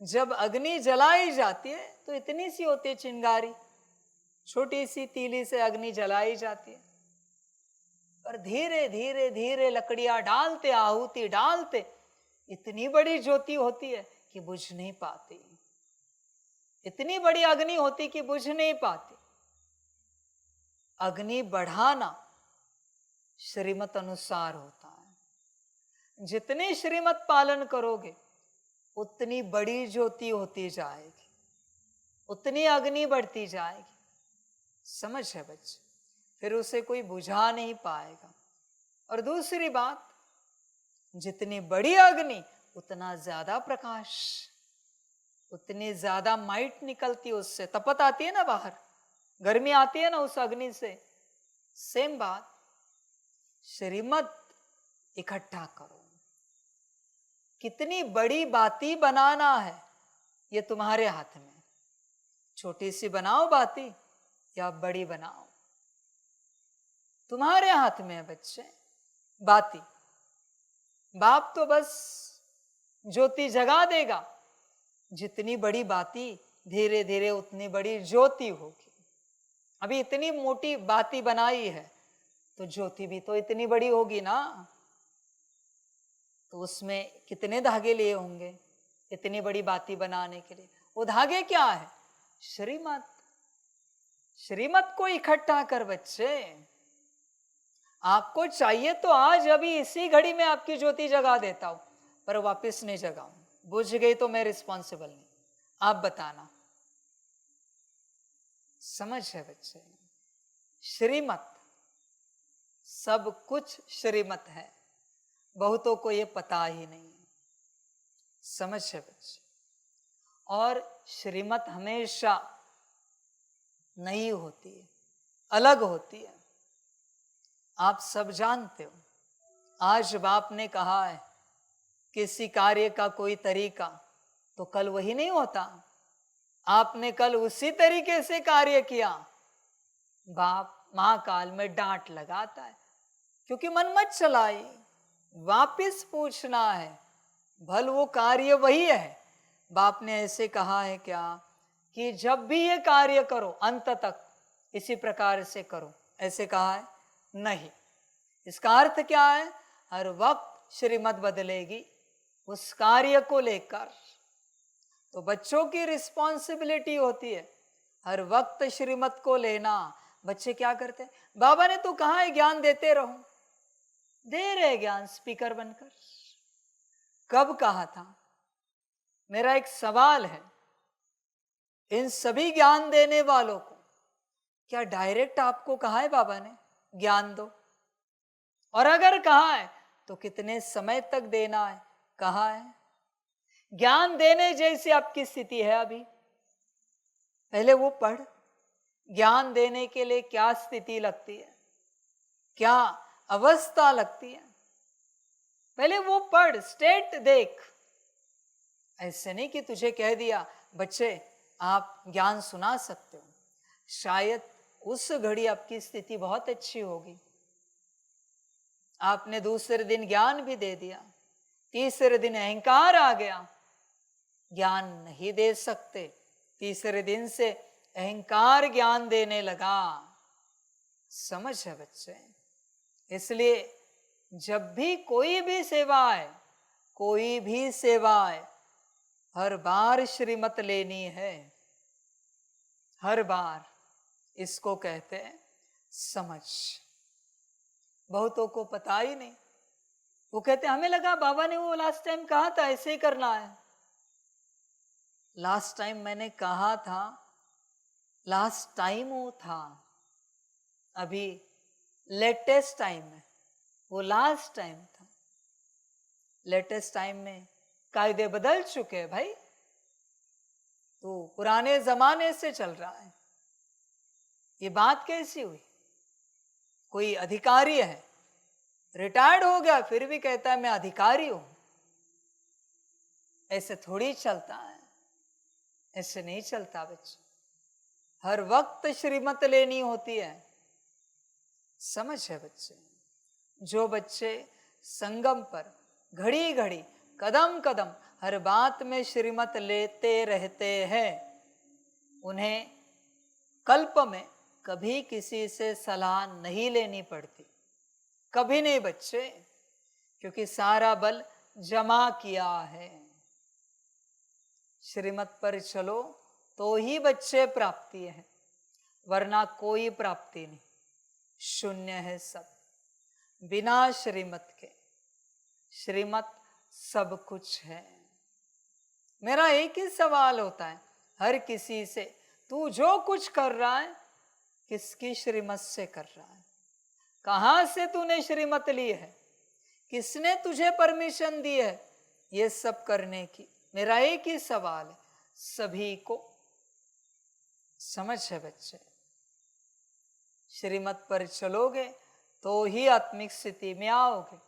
जब अग्नि जलाई जाती है तो इतनी सी होती है चिंगारी, छोटी सी तीली से अग्नि जलाई जाती है। पर धीरे धीरे धीरे लकड़ियां डालते, आहुति डालते, इतनी बड़ी ज्योति होती है कि बुझ नहीं पाती। इतनी बड़ी अग्नि होती कि बुझ नहीं पाती। अग्नि बढ़ाना श्रीमत अनुसार होता है। जितनी श्रीमत पालन करोगे उतनी बड़ी ज्योति होती जाएगी, उतनी अग्नि बढ़ती जाएगी। समझ है बच्चे? फिर उसे कोई बुझा नहीं पाएगा। और दूसरी बात, जितनी बड़ी अग्नि उतना ज्यादा प्रकाश, उतनी ज्यादा माइट निकलती है उससे। तपत आती है ना बाहर, गर्मी आती है ना उस अग्नि से। सेम बात, श्रीमत इकट्ठा करो। कितनी बड़ी बाती बनाना है ये तुम्हारे हाथ में। छोटी सी बनाओ बाती या बड़ी बनाओ, तुम्हारे हाथ में है बच्चे। बाती, बाप तो बस ज्योति जगा देगा। जितनी बड़ी बाती, धीरे धीरे उतनी बड़ी ज्योति होगी। अभी इतनी मोटी बाती बनाई है तो ज्योति भी तो इतनी बड़ी होगी ना। तो उसमें कितने धागे लिए होंगे इतनी बड़ी बाती बनाने के लिए? वो धागे क्या है? श्रीमत। श्रीमत को इकट्ठा कर बच्चे। आपको चाहिए तो आज अभी इसी घड़ी में आपकी ज्योति जगा देता हूं, पर वापस नहीं जगाऊं। बुझ गई तो मैं रिस्पॉन्सिबल नहीं, आप बताना। समझ है बच्चे? श्रीमत, सब कुछ श्रीमत है। बहुतों को ये पता ही नहीं है। समझ है बच्चे? और श्रीमत हमेशा नई होती है, अलग होती है। आप सब जानते हो, आज बाप ने कहा है किसी कार्य का कोई तरीका, तो कल वही नहीं होता। आपने कल उसी तरीके से कार्य किया, बाप महाकाल में डांट लगाता है, क्योंकि मन मत चलाई, वापिस पूछना है। भल वो कार्य वही है। बाप ने ऐसे कहा है क्या कि जब भी ये कार्य करो अंत तक इसी प्रकार से करो, ऐसे कहा है? नहीं। इसका अर्थ क्या है? हर वक्त श्रीमत बदलेगी उस कार्य को लेकर। तो बच्चों की रिस्पॉन्सिबिलिटी होती है हर वक्त श्रीमत को लेना। बच्चे क्या करते हैं? बाबा ने तो कहा है ज्ञान देते रहो, दे रहे ज्ञान स्पीकर बनकर। कब कहा था? मेरा एक सवाल है, इन सभी ज्ञान देने वालों को क्या डायरेक्ट आपको कहा है बाबा ने ज्ञान दो? और अगर कहा है तो कितने समय तक देना है कहा है? ज्ञान देने जैसी आपकी स्थिति है अभी? पहले वो पढ़, ज्ञान देने के लिए क्या स्थिति लगती है, क्या अवस्था लगती है, पहले वो पढ़, स्टेट देख। ऐसे नहीं कि तुझे कह दिया बच्चे आप ज्ञान सुना सकते हो, शायद उस घड़ी आपकी स्थिति बहुत अच्छी होगी, आपने दूसरे दिन ज्ञान भी दे दिया, तीसरे दिन अहंकार आ गया, ज्ञान नहीं दे सकते, तीसरे दिन से अहंकार ज्ञान देने लगा। समझ है बच्चे? इसलिए जब भी कोई भी सेवा है, कोई भी सेवा है, हर बार श्रीमत लेनी है, हर बार। इसको कहते हैं समझ। बहुतों को पता ही नहीं। वो कहते हमें लगा बाबा ने वो लास्ट टाइम कहा था ऐसे ही करना है। लास्ट टाइम मैंने कहा था, लास्ट टाइम वो था, अभी लेटेस्ट टाइम है, वो लास्ट टाइम था। लेटेस्ट टाइम में कायदे बदल चुके हैं भाई। तो पुराने जमाने से चल रहा है। ये बात कैसी हुई? कोई अधिकारी है, रिटायर्ड हो गया, फिर भी कहता है मैं अधिकारी हूं। ऐसे थोड़ी चलता है, ऐसे नहीं चलता बच्चे। हर वक्त श्रीमत लेनी होती है। समझ है बच्चे? जो बच्चे संगम पर घड़ी घड़ी, कदम कदम, हर बात में श्रीमत लेते रहते हैं, उन्हें कल्प में कभी किसी से सलाह नहीं लेनी पड़ती। कभी नहीं बच्चे, क्योंकि सारा बल जमा किया है। श्रीमत पर चलो तो ही बच्चे प्राप्ति है, वरना कोई प्राप्ति नहीं। शून्य है सब, बिना श्रीमत के। श्रीमत सब कुछ है। मेरा एक ही सवाल होता है हर किसी से, तू जो कुछ कर रहा है किसकी श्रीमत से कर रहा है? कहां से तूने श्रीमत ली है? किसने तुझे परमिशन दी है ये सब करने की? मेरा एक ही सवाल है सभी को। समझ है बच्चे? श्रीमत पर चलोगे तो ही आत्मिक स्थिति में आओगे,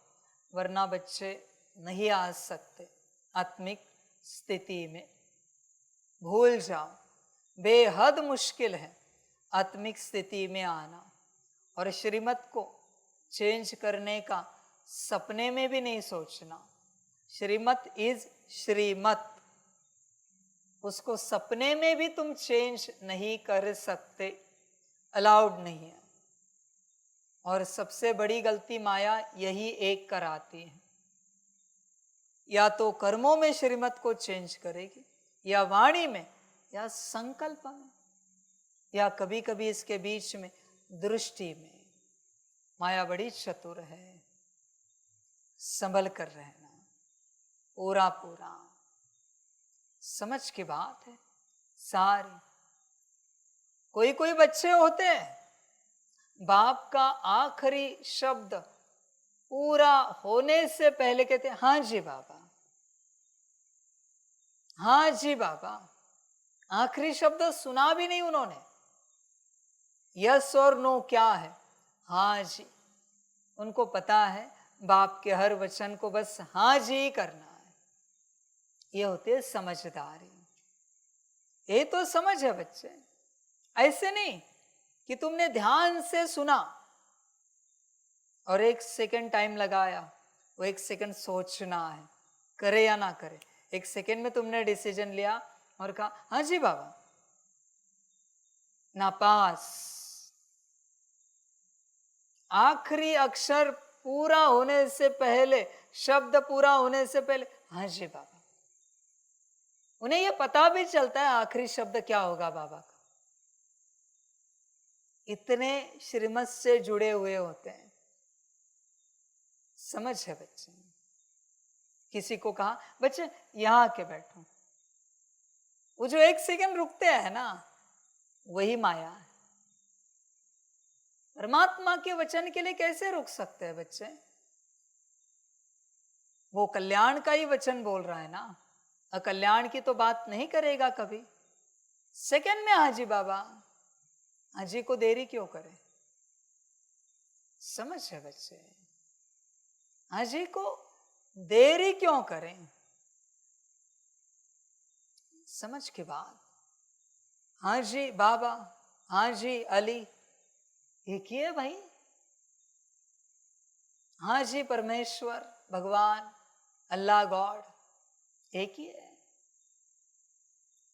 वरना बच्चे नहीं आ सकते आत्मिक स्थिति में। भूल जाओ, बेहद मुश्किल है आत्मिक स्थिति में आना। और श्रीमत को चेंज करने का सपने में भी नहीं सोचना। श्रीमत इज श्रीमत, उसको सपने में भी तुम चेंज नहीं कर सकते, अलाउड नहीं है। और सबसे बड़ी गलती माया यही एक कराती है। या तो कर्मों में श्रीमत को चेंज करेगी, या वाणी में, या संकल्प में, या कभी कभी इसके बीच में दृष्टि में। माया बड़ी चतुर है, संभल कर रहना पूरा पूरा। समझ की बात है सारी। कोई कोई बच्चे होते हैं बाप का आखिरी शब्द पूरा होने से पहले कहते हैं हाँ जी बाबा, हाँ जी बाबा। आखिरी शब्द सुना भी नहीं उन्होंने। यस और नो क्या है? हाँ जी। उनको पता है बाप के हर वचन को बस हाँ जी करना है। ये होते है समझदारी। ये तो समझ है बच्चे। ऐसे नहीं कि तुमने ध्यान से सुना और 1 सेकंड टाइम लगाया, वो 1 सेकंड सोचना है करे या ना करे। 1 सेकंड में तुमने डिसीजन लिया और कहा हाँ जी बाबा, नापास। आखिरी अक्षर पूरा होने से पहले, शब्द पूरा होने से पहले हाँ जी बाबा। उन्हें यह पता भी चलता है आखिरी शब्द क्या होगा बाबा का। इतने श्रीमत से जुड़े हुए होते हैं। समझ है बच्चे? किसी को कहा बच्चे यहां आके बैठो, वो जो 1 सेकंड रुकते हैं ना, वही माया है। परमात्मा के वचन के लिए कैसे रुक सकते हैं बच्चे? वो कल्याण का ही वचन बोल रहा है ना, अकल्याण की तो बात नहीं करेगा कभी। सेकंड में हाजी बाबा, हाजी को देरी क्यों करे? समझ है बच्चे? हाजी को देरी क्यों करें? समझ की बात। हाजी बाबा, हाजी अली, एक ही है भाई। हाजी परमेश्वर, भगवान, अल्लाह, गॉड एक ही है।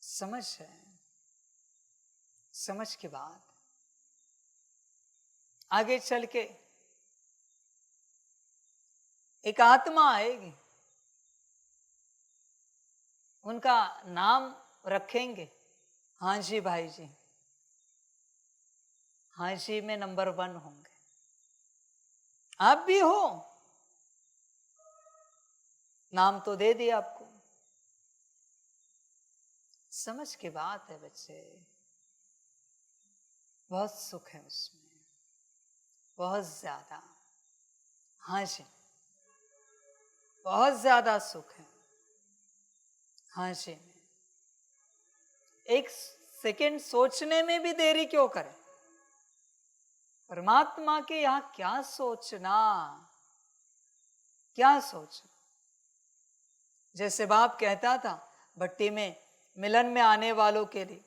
समझ है? समझ की बात। आगे चल के एक आत्मा आएगी, उनका नाम रखेंगे हाँ जी भाई जी, हाँ जी में नंबर 1 होंगे। आप भी हो, नाम तो दे दिया आपको। समझ की बात है बच्चे, बहुत सुख है उसमें, बहुत ज्यादा। हाँ जी, बहुत ज्यादा सुख है। हाँ जी, एक सेकंड सोचने में भी देरी क्यों करें? परमात्मा के यहां क्या सोचना, क्या सोचना। जैसे बाप कहता था भट्टी में मिलन में आने वालों के लिए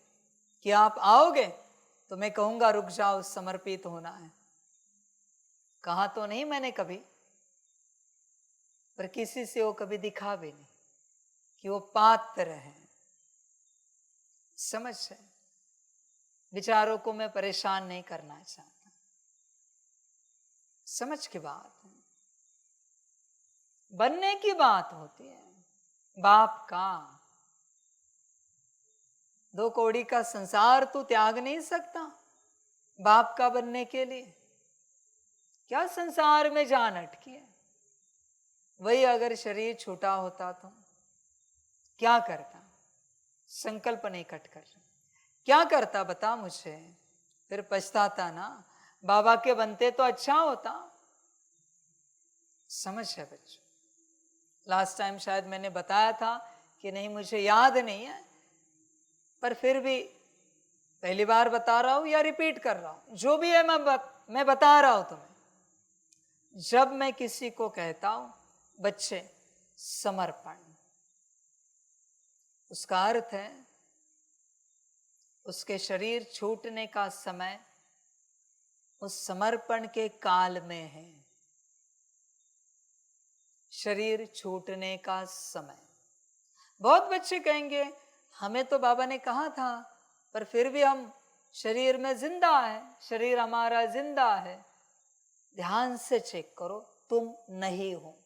कि आप आओगे तो मैं कहूंगा रुक जाओ, समर्पित होना है। कहा तो नहीं मैंने कभी, पर किसी से वो कभी दिखा भी नहीं कि वो पात्र है। समझ है, विचारों को मैं परेशान नहीं करना चाहता। समझ की बात है, बनने की बात होती है बाप का। 2 कौड़ी का संसार तू त्याग नहीं सकता बाप का बनने के लिए। क्या संसार में जान अटकी है? वही अगर शरीर छूटा होता तो क्या करता? संकल्प नहीं कट कर, क्या करता बता मुझे? फिर पछताता ना, बाबा के बनते तो अच्छा होता। समझ है बच्चों, लास्ट टाइम शायद मैंने बताया था कि नहीं, मुझे याद नहीं है, पर फिर भी पहली बार बता रहा हूं या रिपीट कर रहा हूं, जो भी है मैं बता रहा हूं तुम्हें। जब मैं किसी को कहता हूं बच्चे समर्पण, उसका अर्थ है उसके शरीर छूटने का समय उस समर्पण के काल में है। शरीर छूटने का समय। बहुत बच्चे कहेंगे हमें तो बाबा ने कहा था, पर फिर भी हम शरीर में जिंदा है, शरीर हमारा जिंदा है। ध्यान से चेक करो, तुम नहीं हो,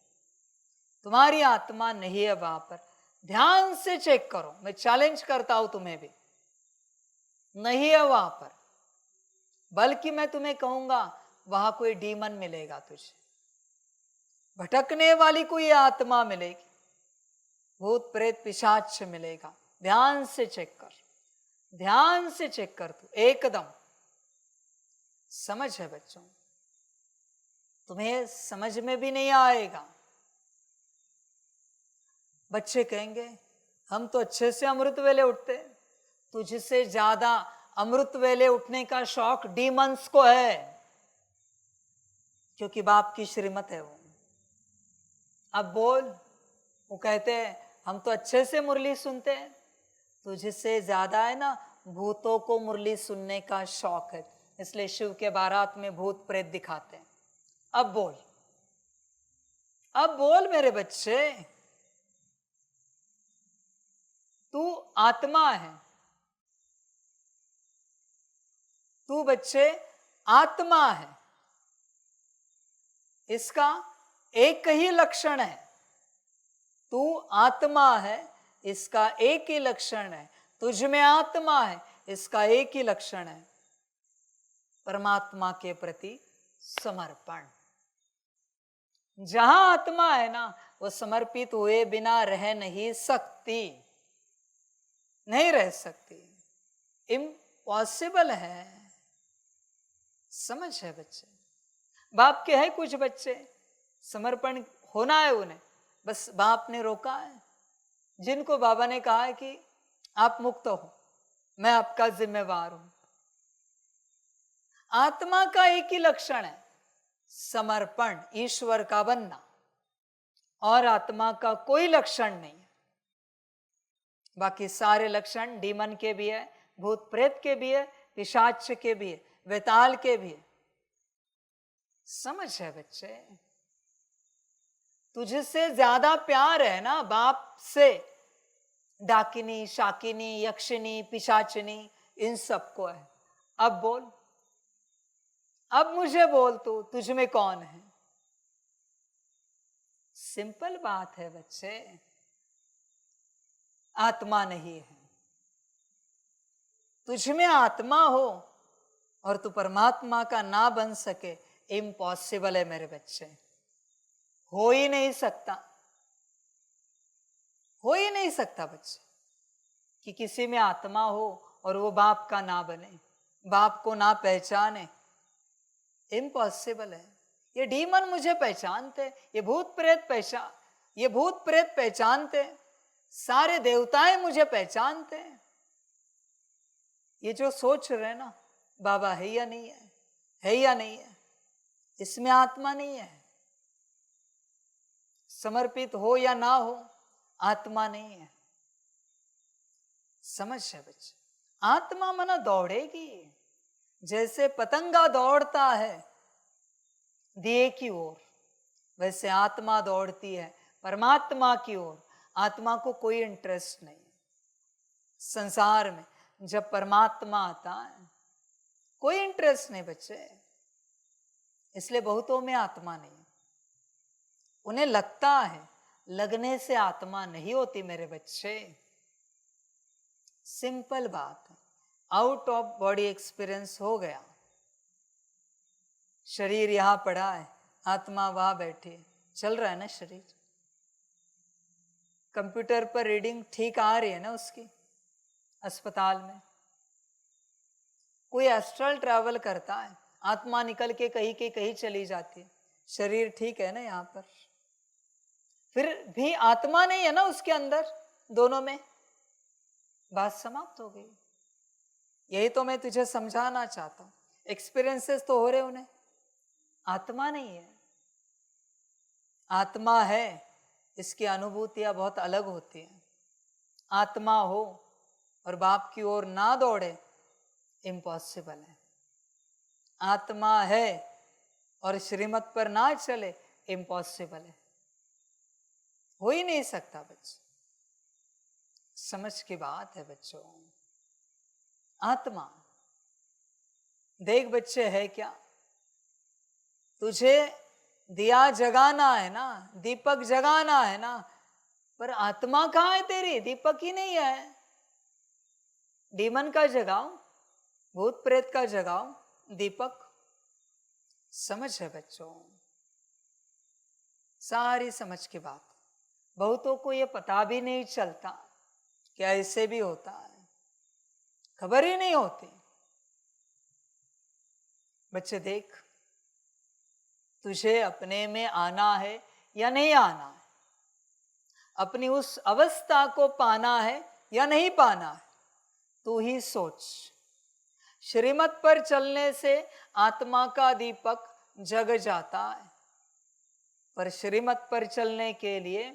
तुम्हारी आत्मा नहीं है वहां पर। ध्यान से चेक करो, मैं चैलेंज करता हूं तुम्हें भी, नहीं है वहां पर। बल्कि मैं तुम्हें कहूंगा वहां कोई डीमन मिलेगा तुझे, भटकने वाली कोई आत्मा मिलेगी, भूत प्रेत पिशाच मिलेगा। ध्यान से चेक कर, ध्यान से चेक कर तू एकदम। समझ है बच्चों, तुम्हें समझ में भी नहीं आएगा। बच्चे कहेंगे हम तो अच्छे से अमृत वेले उठते, तुझसे ज्यादा अमृत वेले उठने का शौक डीमंस को है, क्योंकि बाप की श्रीमत है वो। अब बोल, वो कहते हैं हम तो अच्छे से मुरली सुनते हैं, तुझसे ज्यादा है ना भूतों को मुरली सुनने का शौक है, इसलिए शिव के बारात में भूत प्रेत दिखाते हैं। अब बोल, अब बोल मेरे बच्चे, तू आत्मा है, तू बच्चे आत्मा है। इसका एक ही लक्षण है, तू आत्मा है, इसका एक ही लक्षण है। तुझ में आत्मा है, इसका एक ही लक्षण है, परमात्मा के प्रति समर्पण। जहां आत्मा है ना, वो समर्पित हुए बिना रह नहीं सकती, नहीं रह सकती, इम्पॉसिबल है। समझ है बच्चे? बाप के है कुछ बच्चे समर्पण होना है उन्हें, बस बाप ने रोका है, जिनको बाबा ने कहा है कि आप मुक्त हो, मैं आपका जिम्मेवार हूं। आत्मा का एक ही लक्षण है समर्पण, ईश्वर का बनना, और आत्मा का कोई लक्षण नहीं है। बाकी सारे लक्षण डीमन के भी है, भूत प्रेत के भी है, पिशाच के भी है, वेताल के भी है। समझ है बच्चे? तुझसे ज्यादा प्यार है ना बाप से, डाकिनी, शाकिनी, यक्षिनी, पिशाचिनी, इन सबको है। अब बोल, अब मुझे बोल, तू तुझ में कौन है? सिंपल बात है बच्चे, आत्मा नहीं है। तुझ में आत्मा हो और तू परमात्मा का ना बन सके, इम्पॉसिबल है मेरे बच्चे, हो ही नहीं सकता, हो ही नहीं सकता बच्चे, कि किसी में आत्मा हो और वो बाप का ना बने, बाप को ना पहचाने। इम्पॉसिबल है। ये डीमन मुझे पहचानते, ये भूत प्रेत पहचानते, सारे देवताएं मुझे पहचानते। ये जो सोच रहे ना बाबा है या नहीं है, है या नहीं है, इसमें आत्मा नहीं है। समर्पित हो या ना हो, आत्मा नहीं है। समझ है बच्चे, आत्मा मना दौड़ेगी, जैसे पतंगा दौड़ता है दिए की ओर, वैसे आत्मा दौड़ती है परमात्मा की ओर। आत्मा को कोई इंटरेस्ट नहीं है संसार में। जब परमात्मा आता है कोई इंटरेस्ट नहीं बच्चे, इसलिए बहुतों में आत्मा नहीं। उन्हें लगता है, लगने से आत्मा नहीं होती मेरे बच्चे। सिंपल बात है, आउट ऑफ बॉडी एक्सपीरियंस हो गया, शरीर यहां पड़ा है, आत्मा वहां बैठी है, चल रहा है ना शरीर, कंप्यूटर पर रीडिंग ठीक आ रही है ना उसकी, अस्पताल में कोई एस्ट्रल ट्रैवल करता है, आत्मा निकल के कहीं की कहीं चली जाती है, शरीर ठीक है ना यहाँ पर, फिर भी आत्मा नहीं है ना उसके अंदर, दोनों में बात समाप्त हो गई। यही तो मैं तुझे समझाना चाहता हूं। एक्सपीरियंसेस तो हो रहे उन्हें, आत्मा नहीं है। आत्मा है, इसकी अनुभूतियां बहुत अलग होती हैं। आत्मा हो और बाप की ओर ना दौड़े, इम्पॉसिबल है। आत्मा है और श्रीमत पर ना चले, इम्पॉसिबल है, हो ही नहीं सकता बच्चे। समझ की बात है बच्चों। आत्मा देख बच्चे है क्या, तुझे दिया जगाना है ना, दीपक जगाना है ना, पर आत्मा कहाँ है तेरी? दीपक ही नहीं है। डीमन का जगाओ, भूत प्रेत का जगाओ, दीपक। समझ है बच्चों, सारी समझ की बात। बहुतों को ये पता भी नहीं चलता कि ऐसे भी होता है, खबर ही नहीं होती। बच्चे देख, तुझे अपने में आना है या नहीं आना है, अपनी उस अवस्था को पाना है या नहीं पाना है, तू ही सोच। श्रीमत पर चलने से आत्मा का दीपक जग जाता है, पर श्रीमत पर चलने के लिए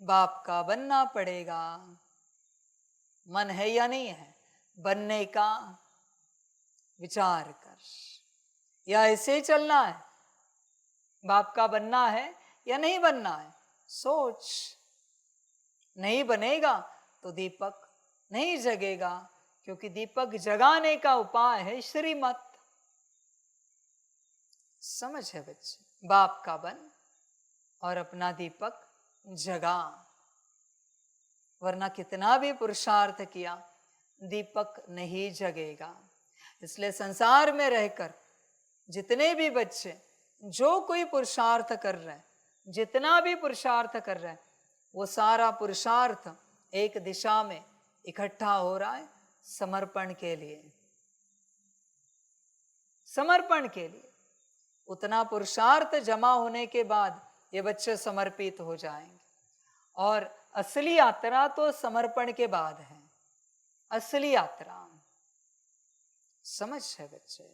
बाप का बनना पड़ेगा। मन है या नहीं है बनने का? विचार कर, या ऐसे ही चलना है? बाप का बनना है या नहीं बनना है? सोच। नहीं बनेगा तो दीपक नहीं जगेगा, क्योंकि दीपक जगाने का उपाय है श्रीमत। समझ है बच्चे, बाप का बन और अपना दीपक जगा, वरना कितना भी पुरुषार्थ किया दीपक नहीं जगेगा। इसलिए संसार में रहकर जितने भी बच्चे जो कोई पुरुषार्थ कर रहे हैं, जितना भी पुरुषार्थ कर रहे हैं, वो सारा पुरुषार्थ एक दिशा में इकट्ठा हो रहा है, समर्पण के लिए। समर्पण के लिए उतना पुरुषार्थ जमा होने के बाद ये बच्चे समर्पित हो जाएंगे। और असली यात्रा तो समर्पण के बाद है, असली यात्रा। समझ है बच्चे,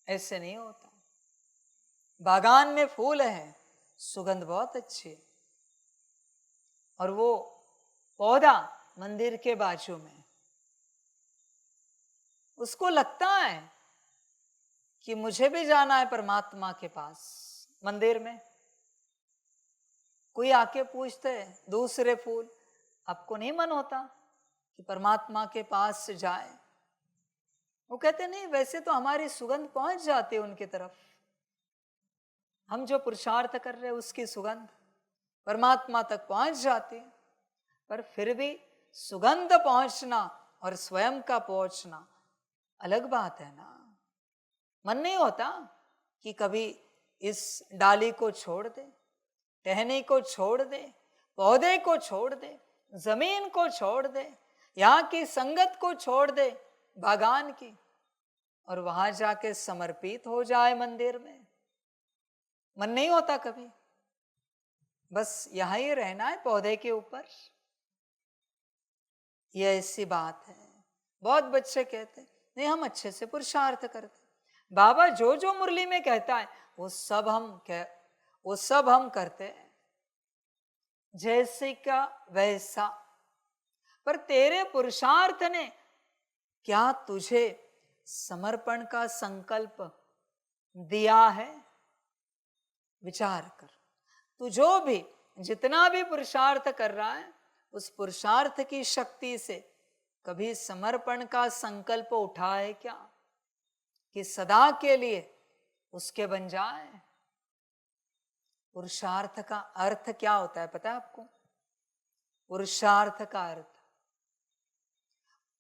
ऐसे नहीं होता। बागान में फूल है, सुगंध बहुत अच्छी है, और वो पौधा मंदिर के बाजू में, उसको लगता है कि मुझे भी जाना है परमात्मा के पास। मंदिर में कोई आके पूछते हैं दूसरे फूल, आपको नहीं मन होता कि परमात्मा के पास जाए? वो कहते नहीं, वैसे तो हमारी सुगंध पहुंच जाती है उनकी तरफ, हम जो पुरुषार्थ कर रहे हैं उसकी सुगंध परमात्मा तक पहुंच जाती है, पर फिर भी सुगंध पहुंचना और स्वयं का पहुंचना अलग बात है ना। मन नहीं होता कि कभी इस डाली को छोड़ दे, टहनी को छोड़ दे, पौधे को छोड़ दे, जमीन को छोड़ दे, यहाँ की संगत को छोड़ दे, बागान की, और वहां जाके समर्पित हो जाए मंदिर में। मन नहीं होता कभी, बस यहां ही रहना है पौधे के ऊपर। ये ऐसी बात है। बहुत बच्चे कहते नहीं हम अच्छे से पुरुषार्थ करते, बाबा जो जो मुरली में कहता है वो सब हम करते हैं, जैसे का वैसा। पर तेरे पुरुषार्थ ने क्या तुझे समर्पण का संकल्प दिया है? विचार कर। तू जो भी जितना भी पुरुषार्थ कर रहा है, उस पुरुषार्थ की शक्ति से कभी समर्पण का संकल्प उठा है क्या, कि सदा के लिए उसके बन जाए? पुरुषार्थ का अर्थ क्या होता है पता है आपको? पुरुषार्थ का अर्थ,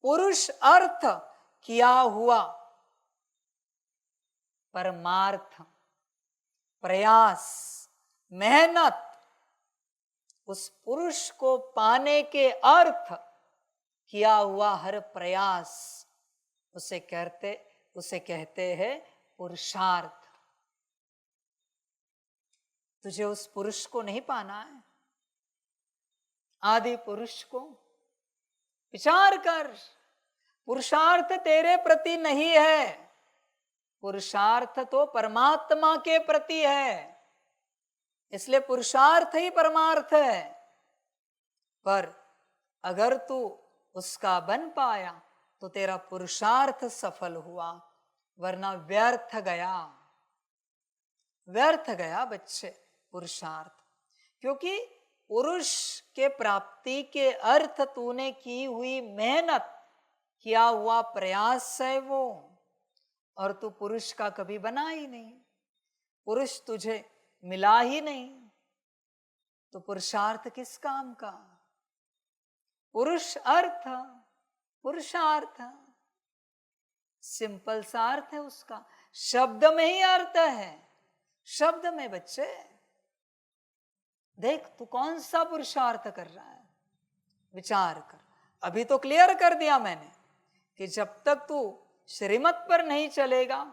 पुरुष अर्थ किया हुआ परमार्थ, प्रयास, मेहनत, उस पुरुष को पाने के अर्थ किया हुआ हर प्रयास, उसे कहते हैं पुरुषार्थ। तुझे उस पुरुष को नहीं पाना है, आदि पुरुष को। विचार कर, पुरुषार्थ तेरे प्रति नहीं है, पुरुषार्थ तो परमात्मा के प्रति है, इसलिए पुरुषार्थ ही परमार्थ है। पर अगर तू उसका बन पाया तो तेरा पुरुषार्थ सफल हुआ, वरना व्यर्थ गया बच्चे पुरुषार्थ। क्योंकि पुरुष के प्राप्ति के अर्थ तूने की हुई मेहनत, किया हुआ प्रयास है वो, और तू पुरुष का कभी बना ही नहीं, पुरुष तुझे मिला ही नहीं, तो पुरुषार्थ किस काम का? पुरुषार्थ सिंपल सा अर्थ है उसका, शब्द में ही अर्थ है, शब्द में। बच्चे देख तू कौन सा पुरुषार्थ कर रहा है, विचार कर। अभी तो क्लियर कर दिया मैंने कि जब तक तू श्रीमत पर नहीं चलेगा,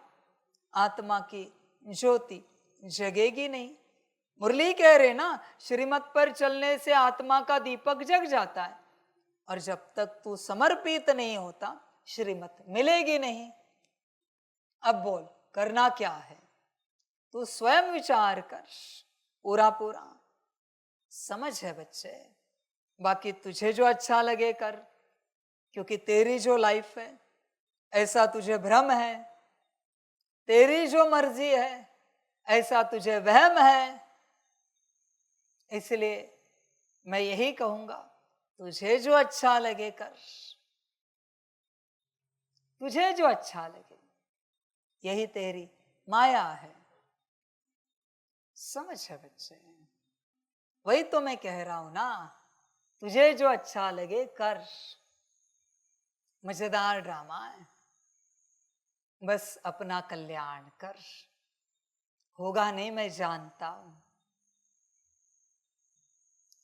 आत्मा की ज्योति जगेगी नहीं। मुरली कह रहे ना, श्रीमत पर चलने से आत्मा का दीपक जग जाता है, और जब तक तू समर्पित नहीं होता श्रीमत मिलेगी नहीं। अब बोल करना क्या है, तू स्वयं विचार कर, पूरा समझ है बच्चे। बाकी तुझे जो अच्छा लगे कर, क्योंकि तेरी जो लाइफ है ऐसा तुझे भ्रम है, तेरी जो मर्जी है ऐसा तुझे वहम है। इसलिए मैं यही कहूंगा, तुझे जो अच्छा लगे कर, तुझे जो अच्छा लगे, यही तेरी माया है। समझ है बच्चे, वही तो मैं कह रहा हूं ना, तुझे जो अच्छा लगे कर। मजेदार ड्रामा है, बस अपना कल्याण कर। होगा नहीं, मैं जानता हूं,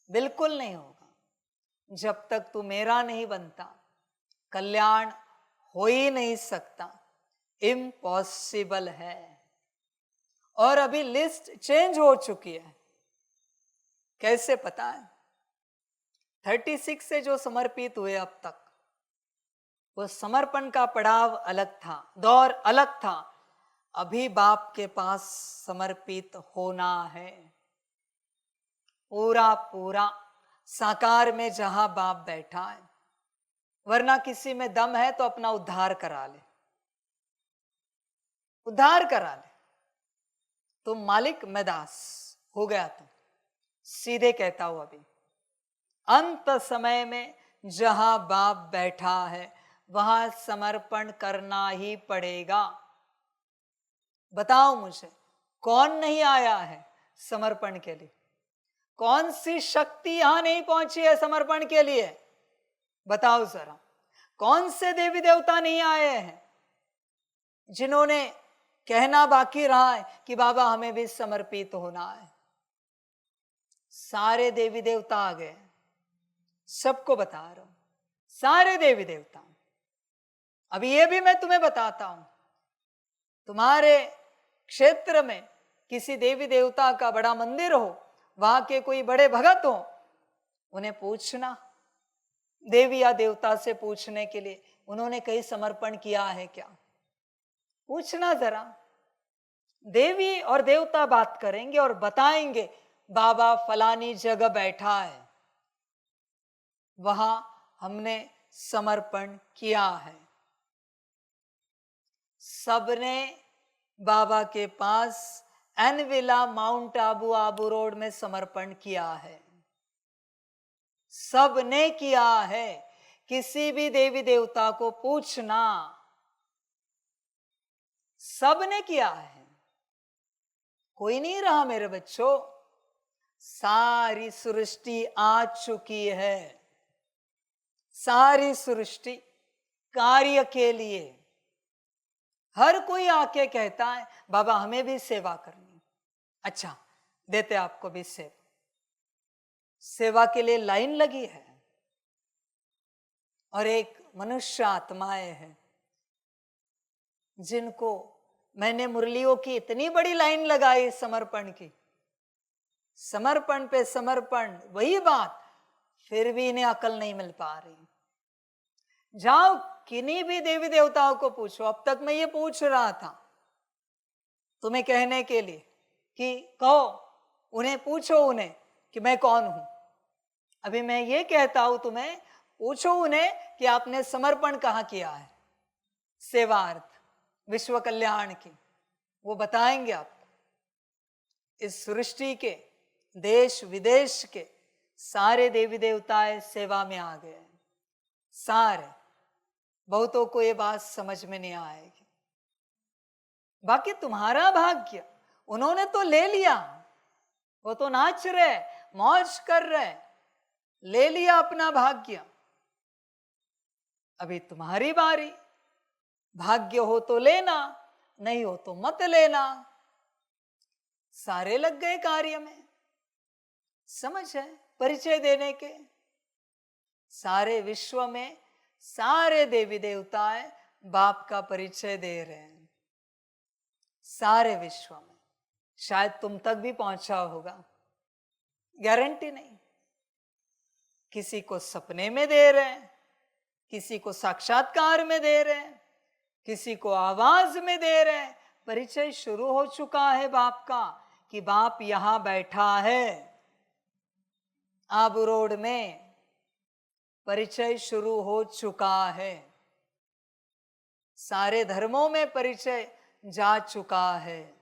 बिल्कुल नहीं होगा। जब तक तू मेरा नहीं बनता, कल्याण हो ही नहीं सकता, इम्पॉसिबल है। और अभी लिस्ट चेंज हो चुकी है, कैसे पता है? 36 से जो समर्पित हुए अब तक, वो समर्पण का पड़ाव अलग था, दौर अलग था। अभी बाप के पास समर्पित होना है, पूरा साकार में जहां बाप बैठा है। वरना किसी में दम है तो अपना उद्धार करा ले, तुम मालिक मैं दास हो गया। तुम सीधे कहता हूं, अभी अंत समय में जहां बाप बैठा है वहां समर्पण करना ही पड़ेगा। बताओ मुझे, कौन नहीं आया है समर्पण के लिए? कौन सी शक्ति यहां नहीं पहुंची है समर्पण के लिए? बताओ जरा, कौन से देवी देवता नहीं आए हैं जिन्होंने कहना बाकी रहा है कि बाबा हमें भी समर्पित होना है? सारे देवी देवता आ गए, सबको बता रहा हूं, सारे देवी देवता। अभी ये भी मैं तुम्हें बताता हूं, तुम्हारे क्षेत्र में किसी देवी देवता का बड़ा मंदिर हो, वहां के कोई बड़े भगत हो, उन्हें पूछना, देवी या देवता से पूछने के लिए उन्होंने कहीं समर्पण किया है क्या? पूछना जरा। देवी और देवता बात करेंगे और बताएंगे बाबा फलानी जगह बैठा है, वहां हमने समर्पण किया है। सबने बाबा के पास एनविला माउंट आबू आबू रोड में समर्पण किया है, सबने किया है। किसी भी देवी देवता को पूछना, सबने किया है, कोई नहीं रहा मेरे बच्चों। सारी सृष्टि आ चुकी है, सारी सृष्टि कार्य के लिए। हर कोई आके कहता है बाबा हमें भी सेवा करनी। अच्छा, देते आपको भी सेवा। सेवा के लिए लाइन लगी है, और एक मनुष्य आत्माएं हैं जिनको मैंने मुरलियों की इतनी बड़ी लाइन लगाई समर्पण की, समर्पण पे समर्पण, वही बात, फिर भी इन्हें अकल नहीं मिल पा रही। जाओ किन्हीं भी देवी देवताओं को पूछो। अब तक मैं ये पूछ रहा था तुम्हें कहने के लिए कि कहो, उन्हें पूछो उन्हें कि मैं कौन हूं। अभी मैं ये कहता हूं तुम्हें, पूछो उन्हें कि आपने समर्पण कहाँ किया है सेवार्थ विश्व कल्याण की, वो बताएंगे आपको। इस सृष्टि के देश विदेश के सारे देवी देवताएं सेवा में आ गए हैं, सारे। बहुतों को ये बात समझ में नहीं आएगी। बाकी तुम्हारा भाग्य, उन्होंने तो ले लिया, वो तो नाच रहे, मौज कर रहे, ले लिया अपना भाग्य। अभी तुम्हारी बारी, भाग्य हो तो लेना, नहीं हो तो मत लेना। सारे लग गए कार्य में, समझ है परिचय देने के। सारे विश्व में सारे देवी देवताएं बाप का परिचय दे रहे हैं, सारे विश्व में। शायद तुम तक भी पहुंचा होगा, गारंटी नहीं। किसी को सपने में दे रहे हैं, किसी को साक्षात्कार में दे रहे हैं, किसी को आवाज में दे रहे हैं। परिचय शुरू हो चुका है बाप का कि बाप यहां बैठा है। आबू रोड में परिचय शुरू हो चुका है, सारे धर्मों में परिचय जा चुका है।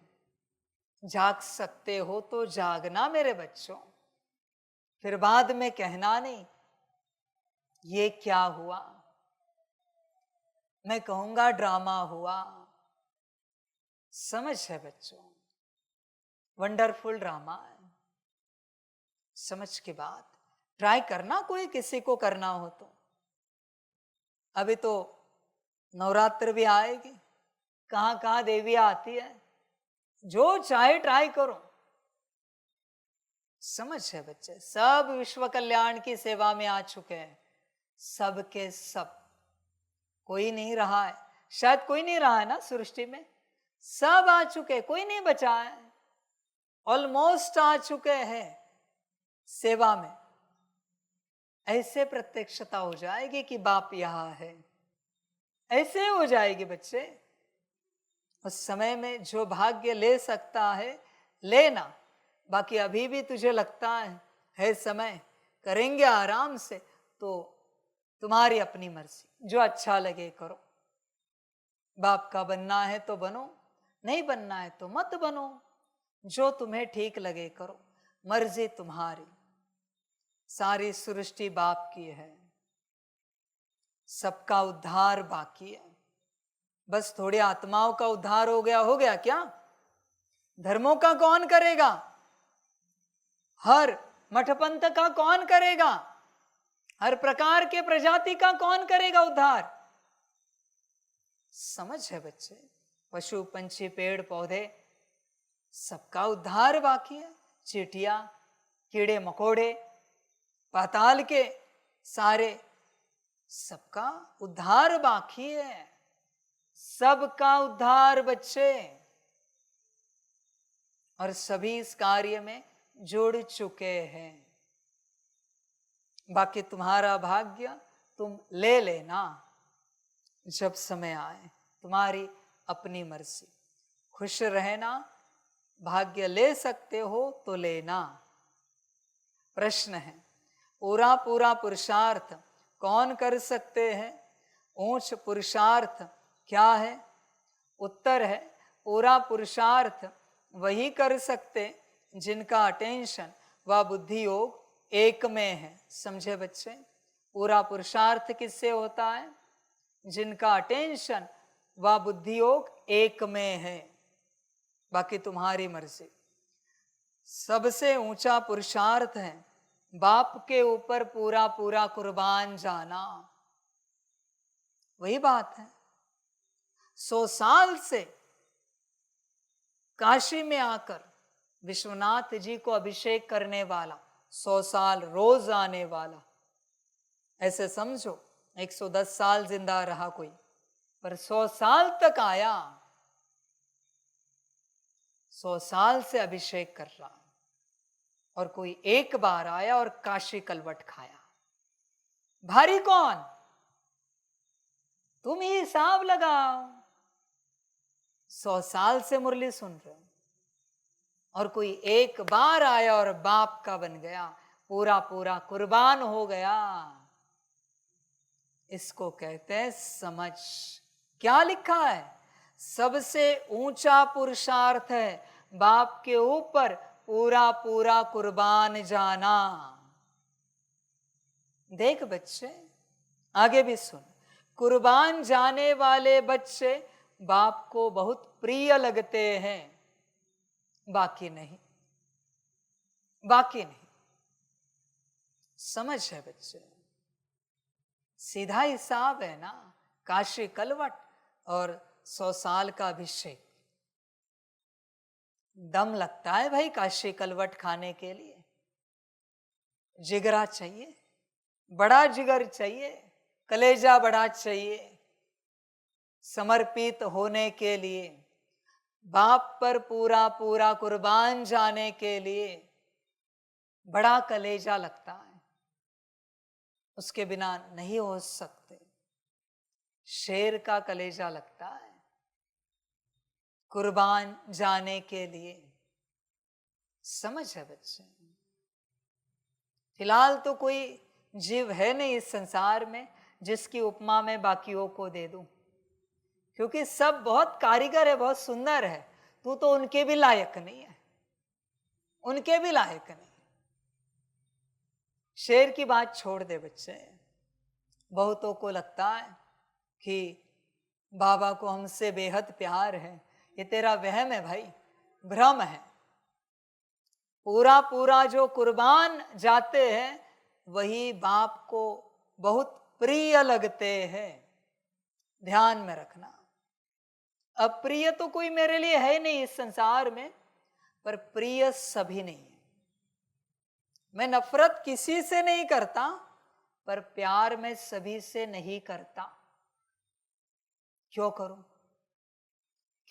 जाग सकते हो तो जागना मेरे बच्चों, फिर बाद में कहना नहीं ये क्या हुआ। मैं कहूंगा ड्रामा हुआ। समझ है बच्चों, वंडरफुल ड्रामा है। समझ के बाद ट्राई करना, कोई किसी को करना हो तो। अभी तो नवरात्र भी आएगी, कहां कहां देवी आती है, जो चाहे ट्राई करो। समझ है बच्चे, सब विश्व कल्याण की सेवा में आ चुके हैं, सब के सब। कोई नहीं रहा है, शायद कोई नहीं रहा है ना सृष्टि में, सब आ चुके, कोई नहीं बचा है। ऑलमोस्ट आ चुके हैं सेवा में। ऐसे प्रत्यक्षता हो जाएगी कि बाप यहां है, ऐसे हो जाएगी बच्चे। उस समय में जो भाग्य ले सकता है लेना। बाकी अभी भी तुझे लगता है समय, करेंगे आराम से, तो तुम्हारी अपनी मर्जी, जो अच्छा लगे करो। बाप का बनना है तो बनो, नहीं बनना है तो मत बनो, जो तुम्हें ठीक लगे करो, मर्जी तुम्हारी। सारी सृष्टि बाप की है, सबका उद्धार बाकी है। बस थोड़ी आत्माओं का उद्धार हो गया क्या? धर्मों का कौन करेगा? हर मठपंथ का कौन करेगा? हर प्रकार के प्रजाति का कौन करेगा उद्धार? समझ है बच्चे? पशु पंछी पेड़ पौधे सबका उद्धार बाकी है। चींटियां, कीड़े मकोड़े, पाताल के सारे, सबका उद्धार बाकी है। सबका उद्धार बच्चे, और सभी इस कार्य में जुड़ चुके हैं। बाकी तुम्हारा भाग्य तुम ले लेना जब समय आए, तुम्हारी अपनी मर्जी। खुश रहना, भाग्य ले सकते हो तो लेना। प्रश्न है, पूरा पूरा पुरुषार्थ कौन कर सकते हैं? ऊंच पुरुषार्थ क्या है? उत्तर है, पूरा पुरुषार्थ वही कर सकते जिनका अटेंशन व बुद्धि योग एक में है। समझे बच्चे? पूरा पुरुषार्थ किससे होता है? जिनका अटेंशन व बुद्धि योग एक में है। बाकी तुम्हारी मर्जी। सबसे ऊंचा पुरुषार्थ है बाप के ऊपर पूरा पूरा कुर्बान जाना। वही बात है। 100 साल से काशी में आकर विश्वनाथ जी को अभिषेक करने वाला, 100 साल रोज आने वाला, ऐसे समझो 110 साल जिंदा रहा कोई, पर 100 साल तक आया, 100 साल से अभिषेक कर रहा, और कोई एक बार आया और काशी कलवट खाया। भारी कौन? तुम ही हिसाब लगाओ। 100 साल से मुरली सुन रहे हो, और कोई एक बार आया और बाप का बन गया, पूरा पूरा कुर्बान हो गया। इसको कहते हैं समझ। क्या लिखा है? सबसे ऊंचा पुरुषार्थ है बाप के ऊपर पूरा पूरा कुर्बान जाना। देख बच्चे, आगे भी सुन। कुर्बान जाने वाले बच्चे बाप को बहुत प्रिय लगते हैं, बाकी नहीं, बाकी नहीं। समझ है बच्चे? सीधा हिसाब है ना, काशी कलवट और 100 साल का अभिषेक। दम लगता है भाई काशी कलवट खाने के लिए। जिगरा चाहिए, बड़ा जिगर चाहिए, कलेजा बड़ा चाहिए समर्पित होने के लिए, बाप पर पूरा पूरा कुर्बान जाने के लिए। बड़ा कलेजा लगता है, उसके बिना नहीं हो सकते। शेर का कलेजा लगता है कुर्बान जाने के लिए। समझ है बच्चे? फिलहाल तो कोई जीव है नहीं इस संसार में जिसकी उपमा मैं बाकियों को दे दूं, क्योंकि सब बहुत कारीगर है, बहुत सुंदर है। तू तो उनके भी लायक नहीं है, उनके भी लायक नहीं। शेर की बात छोड़ दे बच्चे। बहुतों को लगता है कि बाबा को हमसे बेहद प्यार है। ये तेरा वहम है भाई, भ्रम है। पूरा पूरा जो कुर्बान जाते हैं वही बाप को बहुत प्रिय लगते हैं। ध्यान में रखना। अप्रिय तो कोई मेरे लिए है नहीं इस संसार में, पर प्रिय सभी नहीं है। मैं नफरत किसी से नहीं करता, पर प्यार मैं सभी से नहीं करता। क्यों करूं?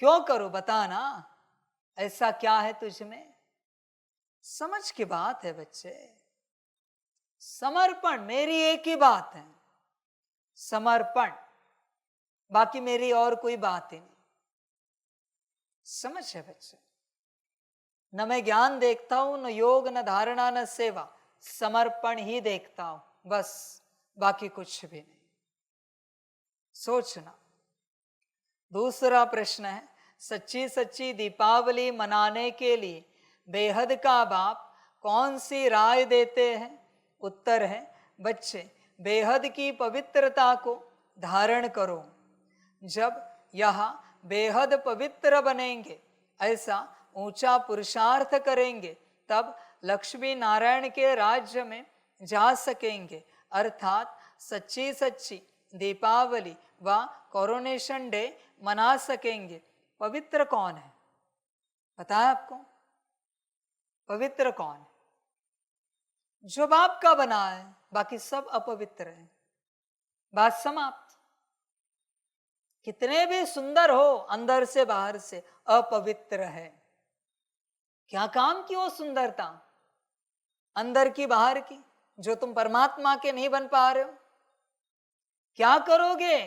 क्यों करूं बता ना, ऐसा क्या है तुझ में? समझ की बात है बच्चे। समर्पण मेरी एक ही बात है, समर्पण। बाकी मेरी और कोई बात ही नहीं। समझ है बच्चे? न मैं ज्ञान देखता हूं, न योग, न धारणा, न सेवा। समर्पण ही देखता हूं बस, बाकी कुछ भी नहीं। सोचना। दूसरा प्रश्न है, सच्ची सच्ची दीपावली मनाने के लिए बेहद का बाप कौन सी राय देते हैं? उत्तर है, बच्चे बेहद की पवित्रता को धारण करो। जब यह बेहद पवित्र बनेंगे, ऐसा ऊंचा पुरुषार्थ करेंगे, तब लक्ष्मी नारायण के राज्य में जा सकेंगे, अर्थात सच्ची सच्ची दीपावली व कोरोनेशन डे मना सकेंगे। पवित्र कौन है पता है आपको? पवित्र कौन है? जो बाप का बना है, बाकी सब अपवित्र है। बात समाप्त। कितने भी सुंदर हो, अंदर से बाहर से अपवित्र है। क्या काम की वो सुंदरता अंदर की बाहर की, जो तुम परमात्मा के नहीं बन पा रहे हो? क्या करोगे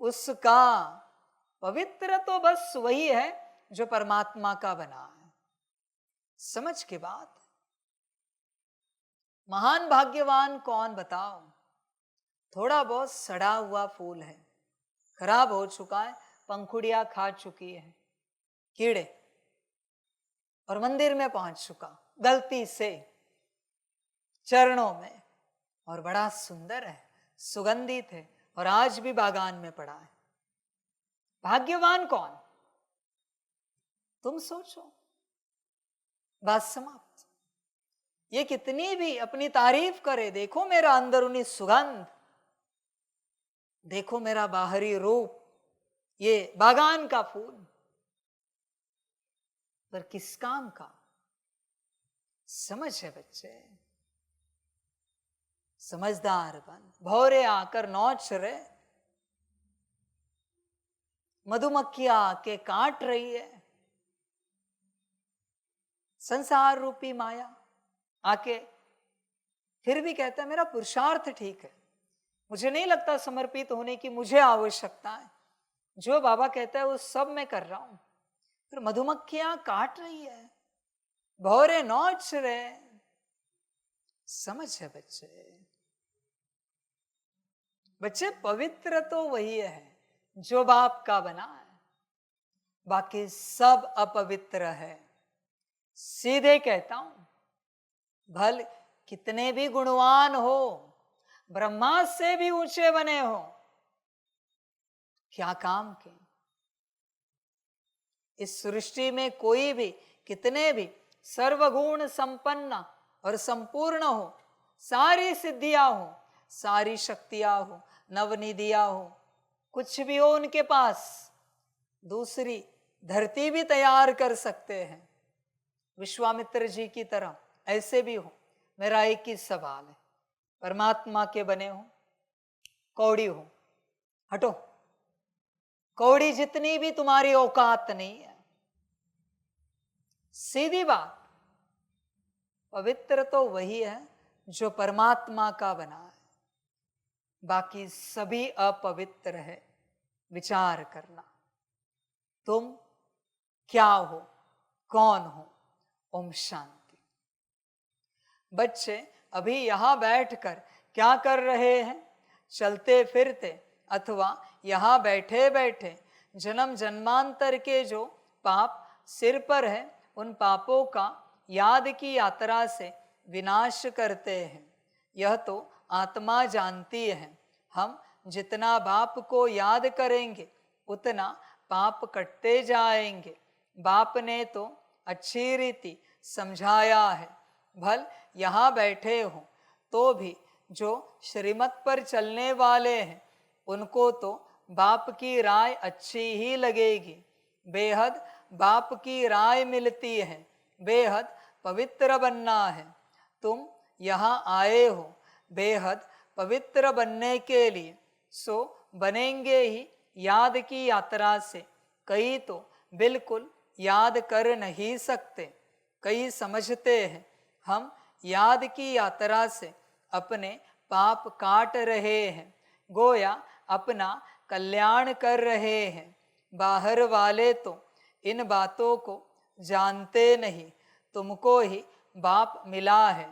उसका? पवित्र तो बस वही है जो परमात्मा का बना है। समझ के बात। महान भाग्यवान कौन बताओ? थोड़ा बहुत सड़ा हुआ फूल है, खराब हो चुका है, पंखुड़ियां खा चुकी है कीड़े, और मंदिर में पहुंच चुका गलती से चरणों में, और बड़ा सुंदर है, सुगंधित है, और आज भी बागान में पड़ा है। भाग्यवान कौन? तुम सोचो। बात समाप्त। ये कितनी भी अपनी तारीफ करे, देखो मेरा अंदरूनी सुगंध, देखो मेरा बाहरी रूप, ये बागान का फूल, पर किस काम का? समझ है बच्चे, समझदार बन। भौरे आकर नोच रहे, मधुमक्खियां आके काट रही है, संसार रूपी माया आके फिर भी कहता है मेरा पुरुषार्थ ठीक है, मुझे नहीं लगता समर्पित होने की मुझे आवश्यकता है, जो बाबा कहता है वो सब मैं कर रहा हूं। फिर मधुमक्खियां काट रही है, भौरे नोच रहे। समझ है बच्चे? बच्चे पवित्र तो वही है जो बाप का बना है, बाकी सब अपवित्र है। सीधे कहता हूं, भल कितने भी गुणवान हो, ब्रह्मा से भी ऊंचे बने हो, क्या काम के? इस सृष्टि में कोई भी कितने भी सर्वगुण संपन्न और संपूर्ण हो, सारी सिद्धियां हो, सारी शक्तियां हो, नवनिधियां हो, कुछ भी हो उनके पास, दूसरी धरती भी तैयार कर सकते हैं विश्वामित्र जी की तरह, ऐसे भी हो। मेरा एक ही सवाल है, परमात्मा के बने हो, कौड़ी हो, हटो, कौड़ी जितनी भी तुम्हारी औकात नहीं है। सीधी बात, पवित्र तो वही है जो परमात्मा का बना है, बाकी सभी अपवित्र है। विचार करना, तुम क्या हो, कौन हो? ओम शांति। बच्चे अभी यहां बैठकर क्या कर रहे हैं? चलते फिरते अथवा यहां बैठे बैठे जन्म जन्मांतर के जो पाप सिर पर है, उन पापों का याद की यात्रा से विनाश करते हैं। यह तो आत्मा जानती है। हम जितना बाप को याद करेंगे उतना पाप कटते जाएंगे। बाप ने तो अच्छी रीति समझाया है। भल यहाँ बैठे हो तो भी जो श्रीमत पर चलने वाले हैं उनको तो बाप की राय अच्छी ही लगेगी। बेहद बाप की राय मिलती है, बेहद पवित्र बनना है। तुम यहाँ आए हो बेहद पवित्र बनने के लिए, सो बनेंगे ही याद की यात्रा से। कई तो बिल्कुल याद कर नहीं सकते, कई समझते हैं हम याद की यात्रा से अपने पाप काट रहे हैं, गोया अपना कल्याण कर रहे हैं। बाहर वाले तो इन बातों को जानते नहीं। तुमको ही बाप मिला है,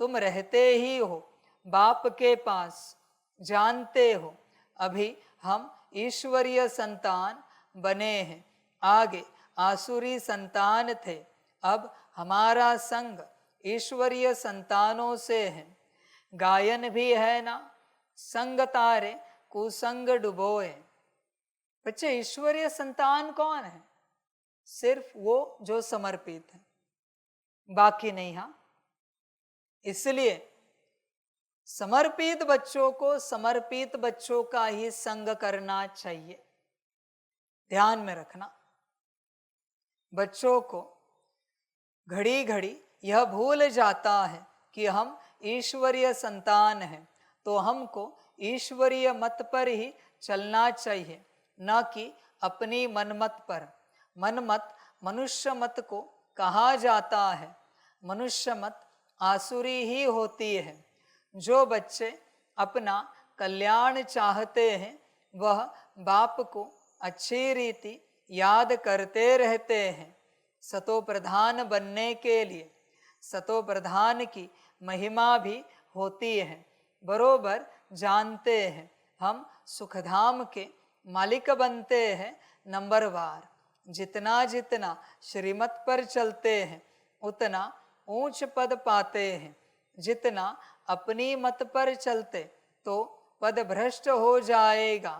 तुम रहते ही हो बाप के पास, जानते हो अभी हम ईश्वरीय संतान बने हैं, आगे आसुरी संतान थे। अब हमारा संग ईश्वरीय संतानों से है। गायन भी है ना, संग तारे कुसंग डुबोए। बच्चे, ईश्वरीय संतान कौन है? सिर्फ वो जो समर्पित है, बाकी नहीं। हाँ, इसलिए समर्पित बच्चों को समर्पित बच्चों का ही संग करना चाहिए। ध्यान में रखना, बच्चों को घड़ी घड़ी यह भूल जाता है कि हम ईश्वरीय संतान हैं, तो हमको ईश्वरीय मत पर ही चलना चाहिए, न कि अपनी मनमत पर। मनमत मनुष्य मत को कहा जाता है। मनुष्य मत आसुरी ही होती है। जो बच्चे अपना कल्याण चाहते हैं, वह बाप को अच्छी रीति याद करते रहते हैं। सतो प्रधान बनने के लिए सतो प्रधान की महिमा भी होती है। बरोबर जानते हैं, हम सुखधाम के मालिक बनते हैं नंबरवार। जितना जितना श्रीमत पर चलते हैं, उतना ऊंच पद पाते हैं। जितना अपनी मत पर चलते तो पद भ्रष्ट हो जाएगा।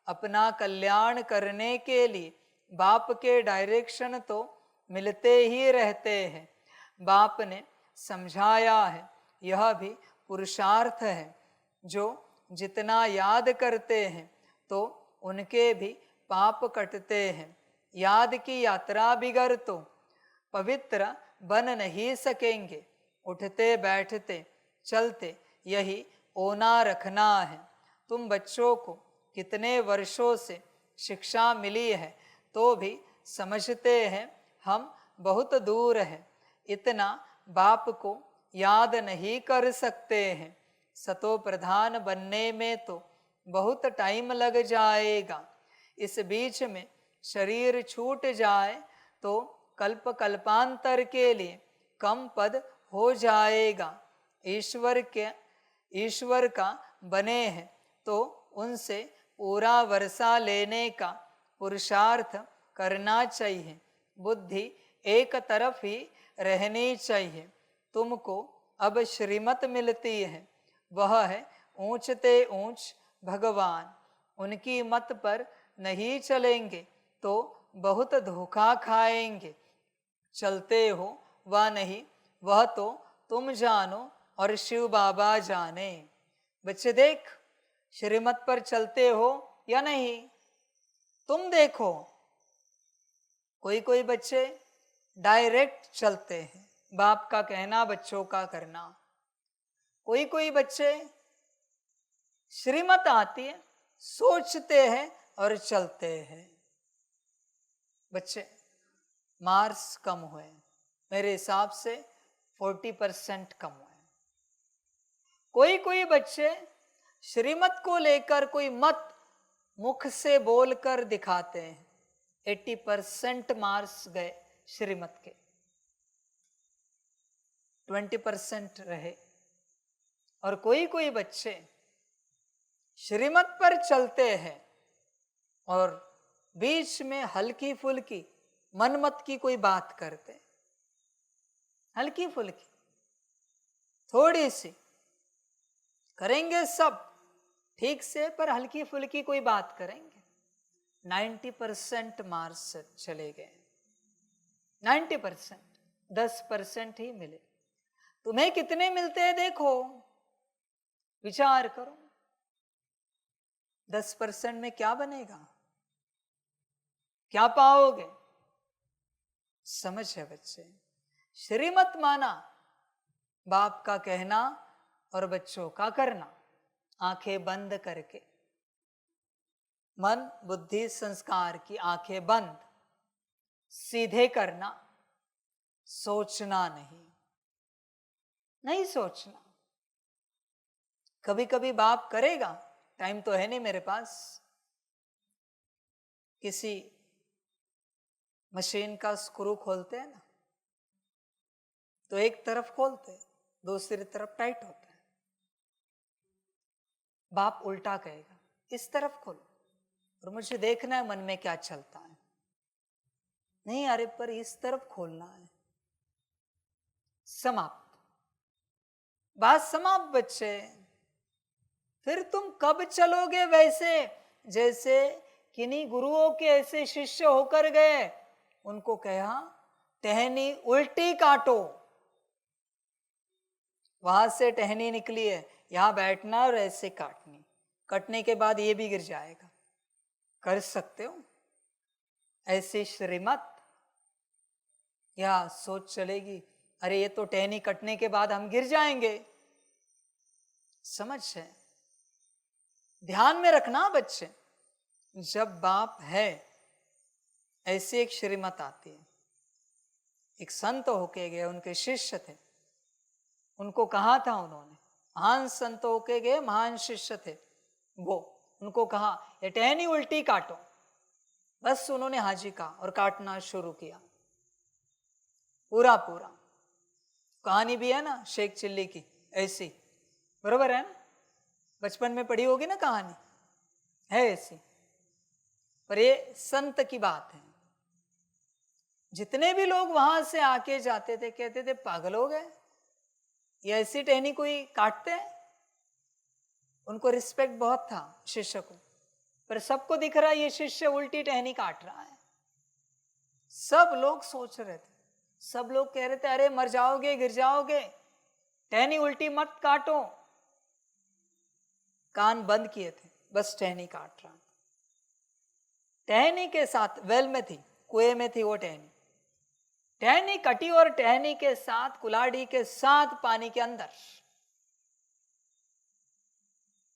अपना कल्याण करने के लिए बाप के डायरेक्शन तो मिलते ही रहते हैं। बाप ने समझाया है, यह भी पुरुषार्थ है। जो जितना याद करते हैं तो उनके भी पाप कटते हैं। याद की यात्रा बिगर तो पवित्र बन नहीं सकेंगे। उठते बैठते चलते यही ओना रखना है। तुम बच्चों को कितने वर्षों से शिक्षा मिली है, तो भी समझते हैं हम बहुत दूर हैं। इतना बाप को याद नहीं कर सकते हैं। सतो प्रधान बनने में तो बहुत टाइम लग जाएगा। इस बीच में शरीर छूट जाए तो कल्प कल्पांतर के लिए कम पद हो जाएगा। ईश्वर का बने हैं तो उनसे पूरा वर्षा लेने का पुरुषार्थ करना चाहिए। बुद्धि एक तरफ ही रहनी चाहिए। तुमको अब श्रीमत मिलती है, वह है ऊंचते ऊंच भगवान। उनकी मत पर नहीं चलेंगे तो बहुत धोखा खाएंगे। चलते हो व नहीं, वह तो तुम जानो और शिव बाबा जाने। बच्चे देख, श्रीमत पर चलते हो या नहीं, तुम देखो। कोई कोई बच्चे डायरेक्ट चलते हैं, बाप का कहना बच्चों का करना। कोई कोई बच्चे श्रीमत आती है, सोचते हैं और चलते हैं। बच्चे, मार्क्स कम हुए, मेरे हिसाब से 40% कम हुए। कोई कोई बच्चे श्रीमत को लेकर कोई मत मुख से बोलकर दिखाते हैं। 80% मार्क्स गए श्रीमत के, 20% रहे। और कोई कोई बच्चे श्रीमत पर चलते हैं और बीच में हल्की फुल्की मनमत की कोई बात करते, हल्की फुल्की थोड़ी सी करेंगे, सब ठीक से, पर हल्की फुल्की कोई बात करेंगे। 90% मार्क्स चले गए। 90%, 10% ही मिले। तुम्हें कितने मिलते हैं देखो, विचार करो। 10% में क्या बनेगा, क्या पाओगे? समझ है बच्चे? श्रीमत माना, बाप का कहना और बच्चों का करना, आंखें बंद करके। मन बुद्धि संस्कार की आंखें बंद, सीधे करना, सोचना नहीं, नहीं सोचना। कभी कभी बाप करेगा, टाइम तो है नहीं मेरे पास। किसी मशीन का स्क्रू खोलते हैं ना, तो एक तरफ खोलते, दूसरी तरफ टाइट होता है। बाप उल्टा कहेगा, इस तरफ खोलो, और मुझे देखना है मन में क्या चलता है। नहीं, अरे पर इस तरफ खोलना है। समाप्त, बात समाप्त बच्चे। फिर तुम कब चलोगे वैसे? जैसे किन्हीं गुरुओं के ऐसे शिष्य होकर गए, उनको कहा टहनी उल्टी काटो, वहां से टहनी निकली है, यहां बैठना और ऐसे काटनी, कटने के बाद ये भी गिर जाएगा। कर सकते हो ऐसी श्रीमत? या सोच चलेगी अरे ये तो टहनी कटने के बाद हम गिर जाएंगे। समझ है? ध्यान में रखना बच्चे, जब बाप है ऐसी एक श्रीमत आती है। एक संत होके गए, उनके शिष्य थे, उनको कहा था उन्होंने, महान संत होके गए, महान शिष्य थे वो, उनको कहा ये टहनी उल्टी काटो। बस उन्होंने हाजी कहा और काटना शुरू किया पूरा पूरा। कहानी भी है ना शेख चिल्ली की ऐसी, बरोबर है ना? बचपन में पढ़ी होगी ना कहानी, है ऐसी। पर ये संत की बात है। जितने भी लोग वहां से आके जाते थे कहते थे पागल हो गए, ये ऐसी टहनी कोई काटते हैं? उनको रिस्पेक्ट बहुत था शिष्य को, पर सबको दिख रहा है ये शिष्य उल्टी टहनी काट रहा है। सब लोग सोच रहे थे, सब लोग कह रहे थे अरे मर जाओगे, गिर जाओगे, टहनी उल्टी मत काटो। कान बंद किए थे, बस टहनी काट रहा था। टहनी के साथ वेल में थी, कुएं में थी वो टहनी, टहनी कटी और टहनी के साथ कुल्हाड़ी के साथ पानी के अंदर।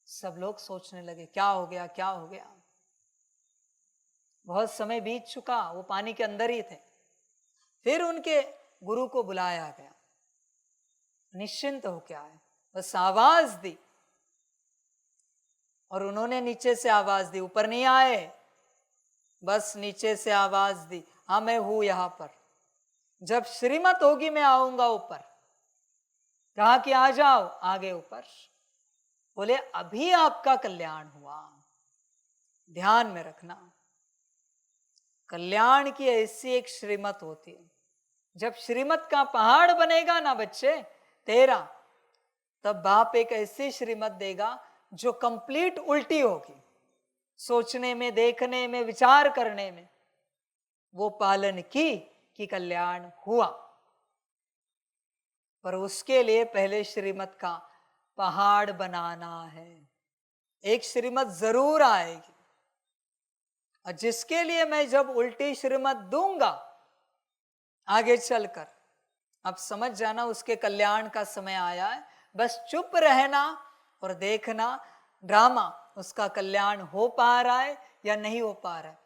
सब लोग सोचने लगे क्या हो गया, क्या हो गया। बहुत समय बीत चुका, वो पानी के अंदर ही थे। फिर उनके गुरु को बुलाया गया, निश्चिंत होकर आए, बस आवाज दी और उन्होंने नीचे से आवाज दी, ऊपर नहीं आए, बस नीचे से आवाज दी, हाँ मैं हूं यहां पर, जब श्रीमत होगी मैं आऊंगा ऊपर। कहा कि आ जाओ, आगे ऊपर। बोले अभी आपका कल्याण हुआ। ध्यान में रखना, कल्याण की ऐसी एक श्रीमत होती है। जब श्रीमत का पहाड़ बनेगा ना बच्चे तेरा, तब बाप एक ऐसी श्रीमत देगा जो कंप्लीट उल्टी होगी। सोचने में, देखने में, विचार करने में वो पालन की कि कल्याण हुआ। पर उसके लिए पहले श्रीमत का पहाड़ बनाना है। एक श्रीमत जरूर आएगी, और जिसके लिए मैं जब उल्टी श्रीमत दूंगा आगे चलकर, अब समझ जाना उसके कल्याण का समय आया है। बस चुप रहना और देखना ड्रामा, उसका कल्याण हो पा रहा है या नहीं हो पा रहा है।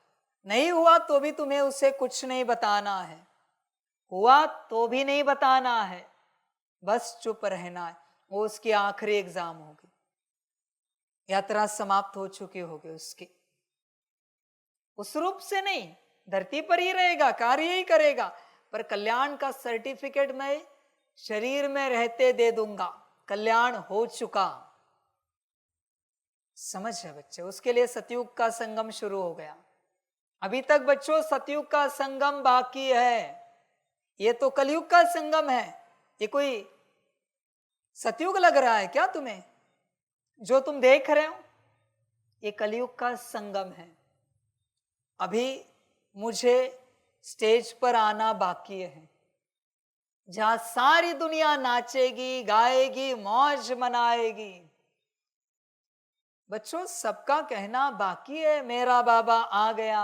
नहीं हुआ तो भी तुम्हें उसे कुछ नहीं बताना है, हुआ तो भी नहीं बताना है, बस चुप रहना है। वो उसकी आखिरी एग्जाम होगी, यात्रा समाप्त हो चुकी होगी उसकी। उस रूप से नहीं, धरती पर ही रहेगा, कार्य ही करेगा, पर कल्याण का सर्टिफिकेट मैं शरीर में रहते दे दूंगा, कल्याण हो चुका। समझ है बच्चे? उसके लिए सतयुग का संगम शुरू हो गया। अभी तक बच्चों सतयुग का संगम बाकी है, ये तो कलयुग का संगम है। ये कोई सतयुग लग रहा है क्या तुम्हें? जो तुम देख रहे हो ये कलयुग का संगम है। अभी मुझे स्टेज पर आना बाकी है, जहां सारी दुनिया नाचेगी, गाएगी, मौज मनाएगी। बच्चों सबका कहना बाकी है, मेरा बाबा आ गया।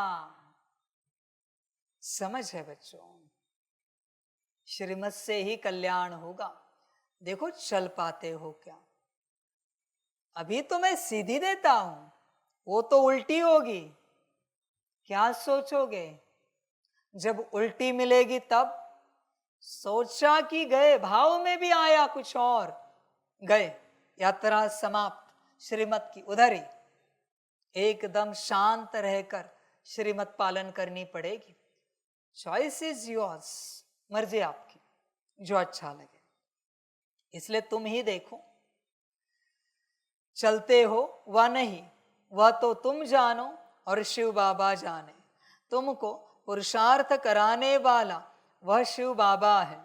समझ है बच्चों? श्रीमत से ही कल्याण होगा। देखो चल पाते हो क्या? अभी तो मैं सीधी देता हूं, वो तो उल्टी होगी। क्या सोचोगे जब उल्टी मिलेगी तब? सोचा कि गए, भाव में भी आया कुछ और, गए, यात्रा समाप्त। श्रीमत की उधर ही एकदम शांत रहकर श्रीमत पालन करनी पड़ेगी। चॉइस इज योर्स, मर्जी आपकी, जो अच्छा लगे। इसलिए तुम ही देखो, चलते हो व नहीं वह तो तुम जानो और शिव बाबा जाने। तुमको पुरुषार्थ कराने वाला वह शिव बाबा है।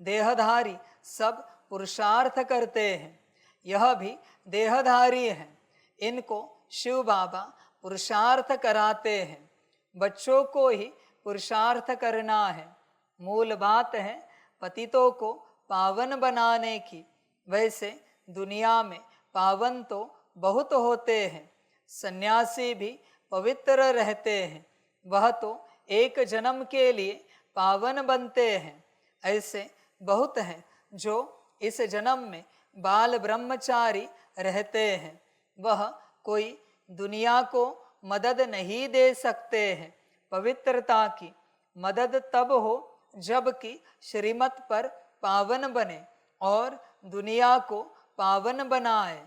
देहधारी सब पुरुषार्थ करते हैं, यह भी देहधारी हैं। इनको शिव बाबा पुरुषार्थ कराते हैं। बच्चों को ही पुरुषार्थ करना है। मूल बात है पतितों को पावन बनाने की। वैसे दुनिया में पावन तो बहुत होते हैं, सन्यासी भी पवित्र रहते हैं, वह तो एक जन्म के लिए पावन बनते हैं। ऐसे बहुत हैं जो इस जन्म में बाल ब्रह्मचारी रहते हैं, वह कोई दुनिया को मदद नहीं दे सकते हैं। पवित्रता की मदद तब हो जबकि श्रीमत पर पावन बने और दुनिया को पावन बनाए।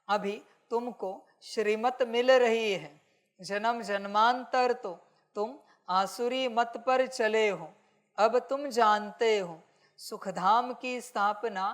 अभी तुमको श्रीमत मिल रही है, जन्म जन्मांतर तो तुम आसुरी मत पर चले हो। अब तुम जानते हो सुखधाम की स्थापना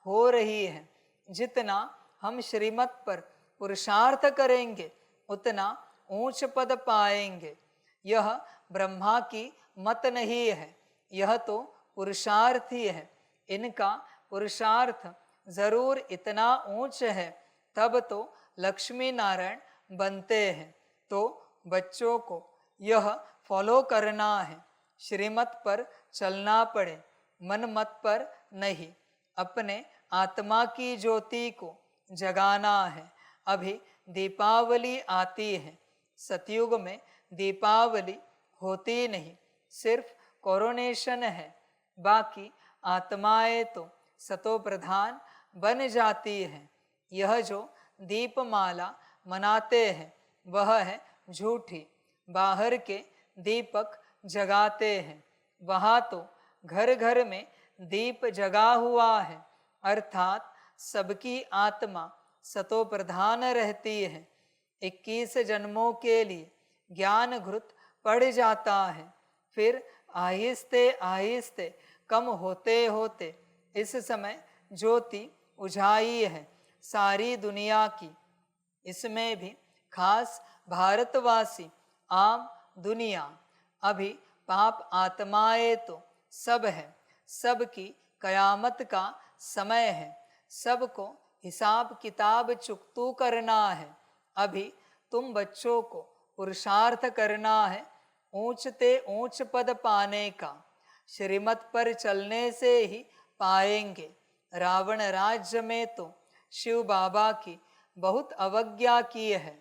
हो रही है। जितना हम श्रीमत पर पुरुषार्थ करेंगे उतना ऊंच पद पाएंगे। यह ब्रह्मा की मत नहीं है, यह तो पुरुषार्थ ही है। इनका पुरुषार्थ जरूर इतना ऊंच है, तब तो लक्ष्मी नारायण बनते हैं। तो बच्चों को यह फॉलो करना है, श्रीमत पर चलना पड़े, मन मत पर नहीं। अपने आत्मा की ज्योति को जगाना है। अभी दीपावली आती है, सतयुग में दीपावली होती नहीं, सिर्फ कोरोनेशन है। बाकी आत्माएं तो सतो प्रधान बन जाती हैं। यह जो दीपमाला मनाते हैं वह है झूठी। बाहर के दीपक जगाते हैं, वहाँ तो घर घर में दीप जगा हुआ है, अर्थात सबकी आत्मा सतो प्रधान रहती है। 21 जन्मों के लिए ज्ञान घृत पड़ जाता है, फिर आहिस्ते आहिस्ते कम होते होते इस समय ज्योति उजाई है सारी दुनिया की। इसमें भी खास भारतवासी आम दुनिया। अभी पाप आत्माएं तो सब है, सबकी कयामत का समय है, सबको हिसाब किताब चुकतू करना है। अभी तुम बच्चों को पुरुषार्थ करना है ऊंचते ऊंच पद पाने का। श्रीमत पर चलने से ही पाएंगे। रावण राज्य में तो शिव बाबा की बहुत अवज्ञा की है।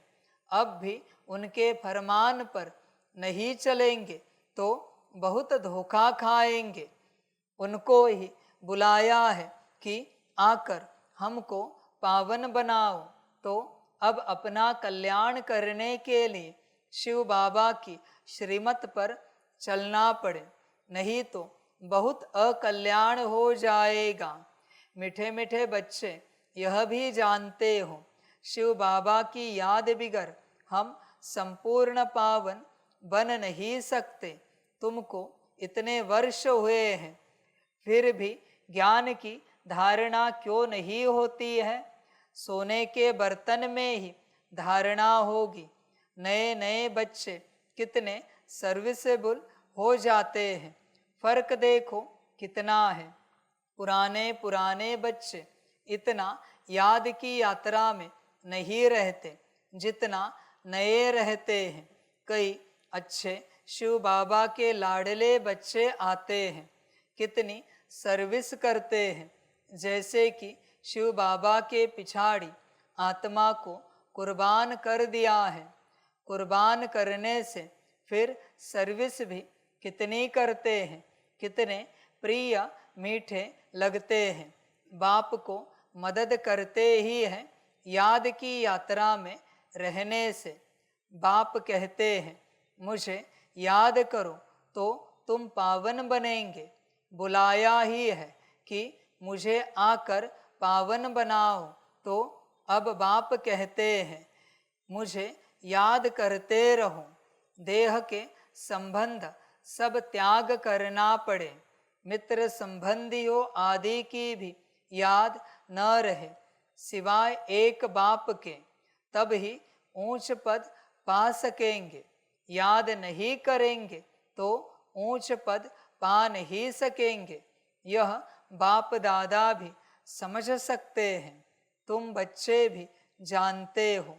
अब भी उनके फरमान पर नहीं चलेंगे तो बहुत धोखा खाएंगे। उनको ही बुलाया है कि आकर हमको पावन बनाओ, तो अब अपना कल्याण करने के लिए शिव बाबा की श्रीमत पर चलना पड़े, नहीं तो बहुत अकल्याण हो जाएगा। मीठे मीठे बच्चे यह भी जानते हो, शिव बाबा की याद बिगर हम संपूर्ण पावन बन नहीं सकते। तुमको इतने वर्ष हुए हैं, फिर भी ज्ञान की धारणा क्यों नहीं होती है? सोने के बर्तन में ही धारणा होगी। नए नए बच्चे कितने सर्विसेबल हो जाते हैं, फर्क देखो कितना है। पुराने पुराने बच्चे इतना याद की यात्रा में नहीं रहते जितना नए रहते हैं। कई अच्छे शिव बाबा के लाडले बच्चे आते हैं, कितनी सर्विस करते हैं, जैसे कि शिव बाबा के पिछाड़ी आत्मा को कुर्बान कर दिया है। कुर्बान करने से फिर सर्विस भी कितनी करते हैं, कितने प्रिय मीठे लगते हैं। बाप को मदद करते ही हैं याद की यात्रा में रहने से। बाप कहते हैं मुझे याद करो तो तुम पावन बनेंगे। बुलाया ही है कि मुझे आकर पावन बनाओ, तो अब बाप कहते हैं मुझे याद करते रहो। देह के संबंध सब त्याग करना पड़े, मित्र संबंधियों आदि की भी याद न रहे सिवाय एक बाप के, तब ही ऊंच पद पा सकेंगे। याद नहीं करेंगे तो ऊंच पद पा नहीं सकेंगे। यह बाप दादा भी समझ सकते हैं। तुम बच्चे भी जानते हो,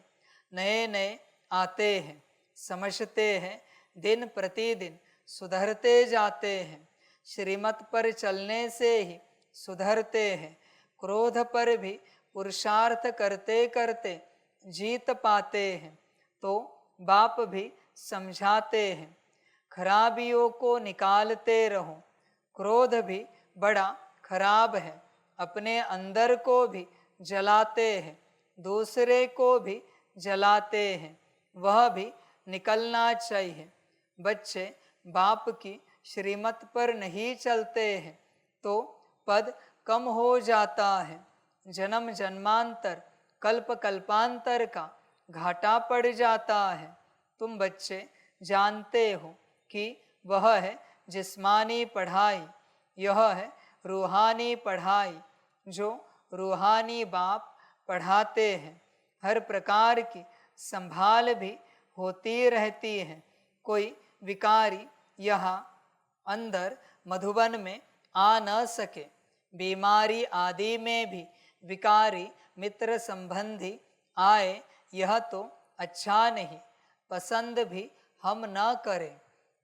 नए नए आते हैं, समझते हैं, दिन प्रतिदिन सुधरते जाते हैं। श्रीमत पर चलने से ही सुधरते हैं। क्रोध पर भी पुरुषार्थ करते करते जीत पाते हैं। तो बाप भी समझाते हैं, खराबियों को निकालते रहो। क्रोध भी बड़ा खराब है, अपने अंदर को भी जलाते हैं, दूसरे को भी जलाते हैं, वह भी निकलना चाहिए। बच्चे बाप की श्रीमत पर नहीं चलते हैं तो पद कम हो जाता है, जन्म जन्मांतर कल्प कल्पांतर का घाटा पड़ जाता है। तुम बच्चे जानते हो कि वह है जिस्मानी पढ़ाई, यह है रूहानी पढ़ाई जो रूहानी बाप पढ़ाते हैं। हर प्रकार की संभाल भी होती रहती है। कोई विकारी यहाँ अंदर मधुबन में आ न सके। बीमारी आदि में भी विकारी मित्र संबंधी आए, यह तो अच्छा नहीं, पसंद भी हम न करें,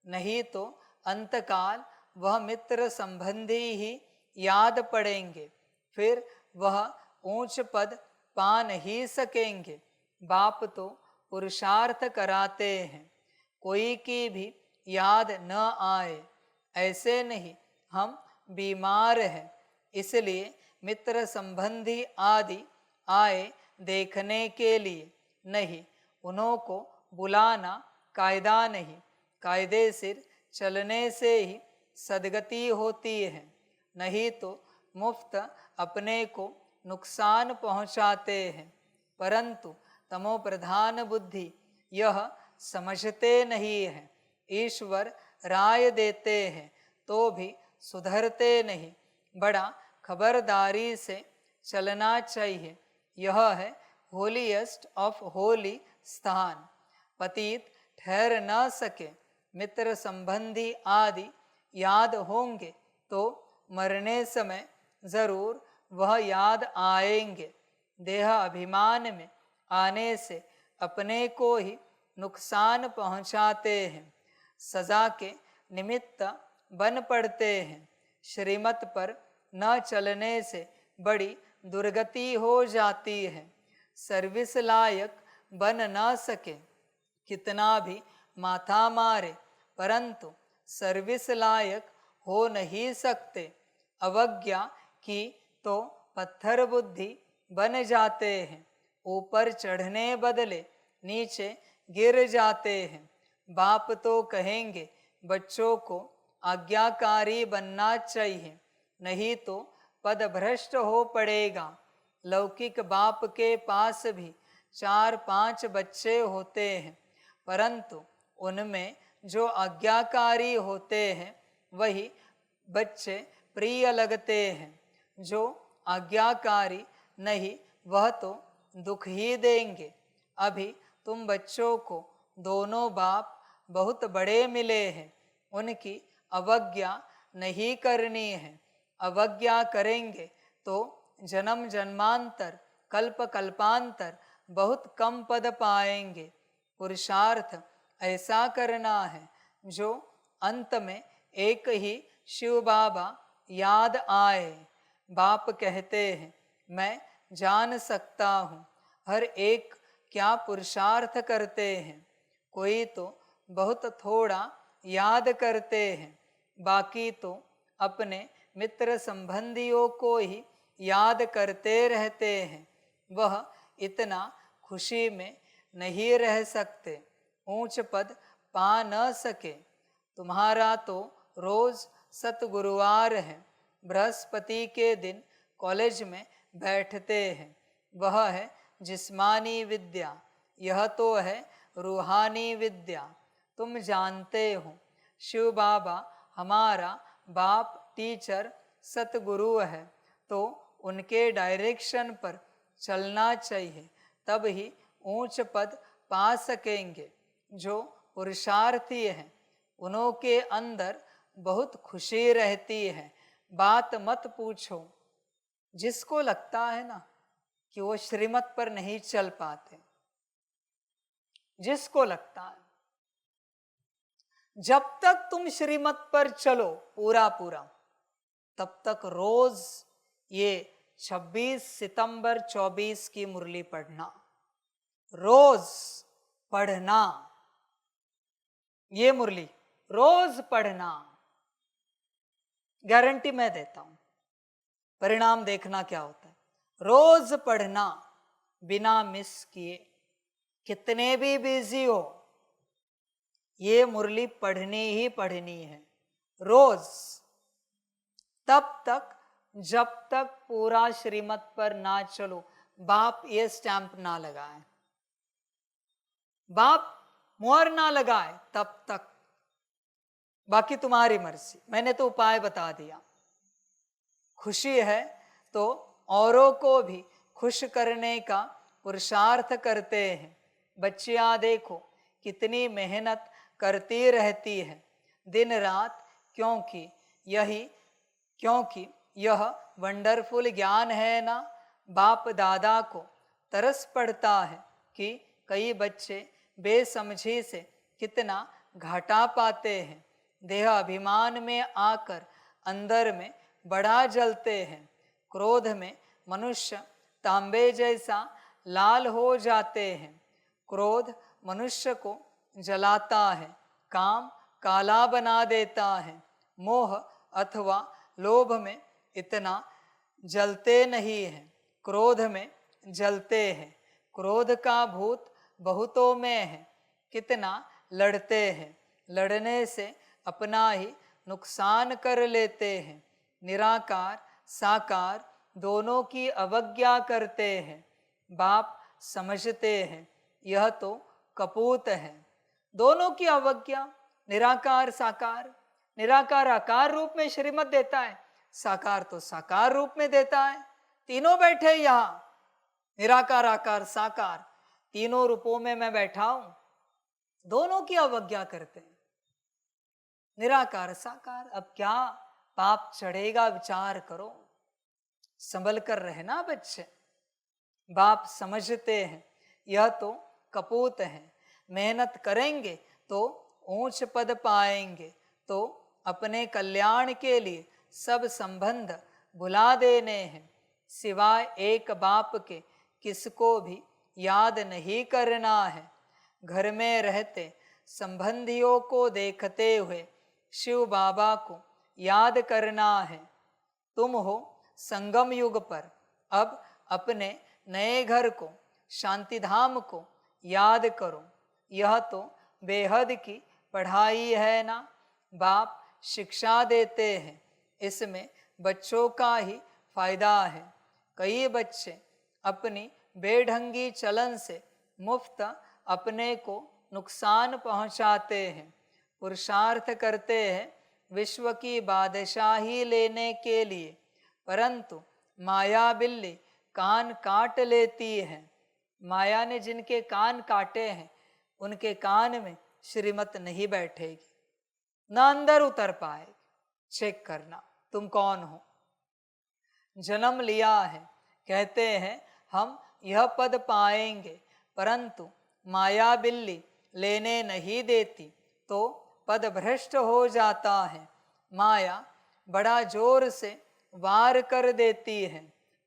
नहीं तो अंतकाल वह मित्र संबंधी ही याद पड़ेंगे, फिर वह ऊंच पद पा नहीं सकेंगे। बाप तो पुरुषार्थ कराते हैं, कोई की भी याद न आए, ऐसे नहीं हम बीमार हैं इसलिए मित्र संबंधी आदि आए देखने के लिए, नहीं उन्हों को बुलाना कायदा नहीं। कायदे सिर चलने से ही सदगति होती है, नहीं तो मुफ्त अपने को नुकसान पहुंचाते हैं। परंतु तमो प्रधान बुद्धि यह समझते नहीं है। ईश्वर राय देते हैं तो भी सुधरते नहीं। बड़ा खबरदारी से चलना चाहिए। यह है होलीएस्ट ऑफ होली स्थान। पतित ठहर न सके, मित्र संबंधी आदि याद होंगे तो मरने समय जरूर वह याद आएंगे। देह अभिमान में आने से अपने को ही नुकसान पहुंचाते हैं, सजा के निमित्त बन पड़ते हैं। श्रीमत पर न चलने से बड़ी दुर्गति हो जाती है। सर्विस लायक बन न सके, कितना भी माथा मारे परंतु सर्विस लायक हो नहीं सकते। अवज्ञा की तो पत्थर बुद्धि बन जाते हैं, ऊपर चढ़ने बदले नीचे गिर जाते हैं। बाप तो कहेंगे बच्चों को आज्ञाकारी बनना चाहिए, नहीं तो पद भ्रष्ट हो पड़ेगा। लौकिक बाप के पास भी 4-5 बच्चे होते हैं, परंतु उनमें जो आज्ञाकारी होते हैं वही बच्चे प्रिय लगते हैं। जो आज्ञाकारी नहीं वह तो दुख ही देंगे। अभी तुम बच्चों को दोनों बाप बहुत बड़े मिले हैं, उनकी अवज्ञा नहीं करनी है। अवज्ञा करेंगे तो जन्म जन्मांतर कल्प कल्पांतर बहुत कम पद पाएंगे। पुरुषार्थ ऐसा करना है जो अंत में एक ही शिव बाबा याद आए। बाप कहते हैं मैं जान सकता हूँ हर एक क्या पुरुषार्थ करते हैं। कोई तो बहुत थोड़ा याद करते हैं, बाकी तो अपने मित्र संबंधियों को ही याद करते रहते हैं। वह इतना खुशी में नहीं रह सकते, ऊंच पद पा न सके। तुम्हारा तो रोज सतगुरुवार है, बृहस्पति के दिन कॉलेज में बैठते हैं। वह है जिस्मानी विद्या, यह तो है रूहानी विद्या। तुम जानते हो शिव बाबा हमारा बाप टीचर सतगुरु है, तो उनके डायरेक्शन पर चलना चाहिए, तब ही ऊंच पद पा सकेंगे। जो पुरुषार्थी हैं उन्हों के अंदर बहुत खुशी रहती है। बात मत पूछो, जिसको लगता है ना कि वो श्रीमत पर नहीं चल पाते। जिसको लगता है जब तक तुम श्रीमत पर चलो पूरा पूरा, तब तक रोज ये 26 सितंबर 24 की मुरली पढ़ना, रोज पढ़ना, ये मुरली रोज पढ़ना, गारंटी मैं देता हूं। परिणाम देखना क्या होता है। रोज पढ़ना बिना मिस किए, कितने भी बिजी हो, ये मुरली पढ़नी ही पढ़नी है रोज, तब तक जब तक पूरा श्रीमत पर ना चलो। बाप ये स्टैंप ना लगाए, बाप मोहर ना लगाए, तब तक। बाकी तुम्हारी मर्जी, मैंने तो उपाय बता दिया। खुशी है तो औरों को भी खुश करने का पुरुषार्थ करते हैं। बच्चियां देखो कितनी मेहनत करती रहती है दिन रात, क्योंकि यह वंडरफुल ज्ञान है ना। बाप दादा को तरस पड़ता है कि कई बच्चे बेसमझी से कितना घाटा पाते हैं। देह अभिमान में आकर अंदर में बड़ा जलते हैं। क्रोध में मनुष्य तांबे जैसा लाल हो जाते हैं। क्रोध मनुष्य को जलाता है, काम काला बना देता है। मोह अथवा लोभ में इतना जलते नहीं हैं, क्रोध में जलते हैं। क्रोध का भूत बहुतों में है, कितना लड़ते हैं, लड़ने से अपना ही नुकसान कर लेते हैं। निराकार साकार दोनों की अवज्ञा करते हैं। बाप समझते हैं यह तो कपूत है। दोनों की अवज्ञा, निराकार साकार। निराकार आकार रूप में श्रीमत देता है, साकार तो साकार रूप में देता है। तीनों बैठे यहां, निराकार आकार साकार, तीनों रूपों में मैं बैठा हूं। दोनों की अवज्ञा करते हैं, निराकार साकार। अब क्या पाप चढ़ेगा, विचार करो। संभल कर रहना बच्चे। बाप समझते हैं यह तो कपूत है। मेहनत करेंगे तो ऊंच पद पाएंगे, तो अपने कल्याण के लिए सब संबंध भुला देने हैं। सिवाय एक बाप के किसको भी याद नहीं करना है। घर में रहते संबंधियों को देखते हुए शिव बाबा को याद करना है। तुम हो संगम युग पर, अब अपने नए घर को, शांतिधाम को याद करो। यह तो बेहद की पढ़ाई है ना। बाप शिक्षा देते हैं, इसमें बच्चों का ही फायदा है। कई बच्चे अपनी बेढंगी चलन से मुफ्त अपने को नुकसान पहुंचाते हैं। पुरुषार्थ करते हैं विश्व की बादशाही लेने के लिए, परंतु माया बिल्ली कान काट लेती है। माया ने जिनके कान काटे हैं, उनके कान में श्रीमत नहीं बैठेगी, ना अंदर उतर पाएगी। चेक करना तुम कौन हो। जन्म लिया है, कहते हैं हम यह पद पाएंगे, परंतु माया बिल्ली लेने नहीं देती तो पद भ्रष्ट हो जाता है। माया बड़ा जोर से वार कर देती है।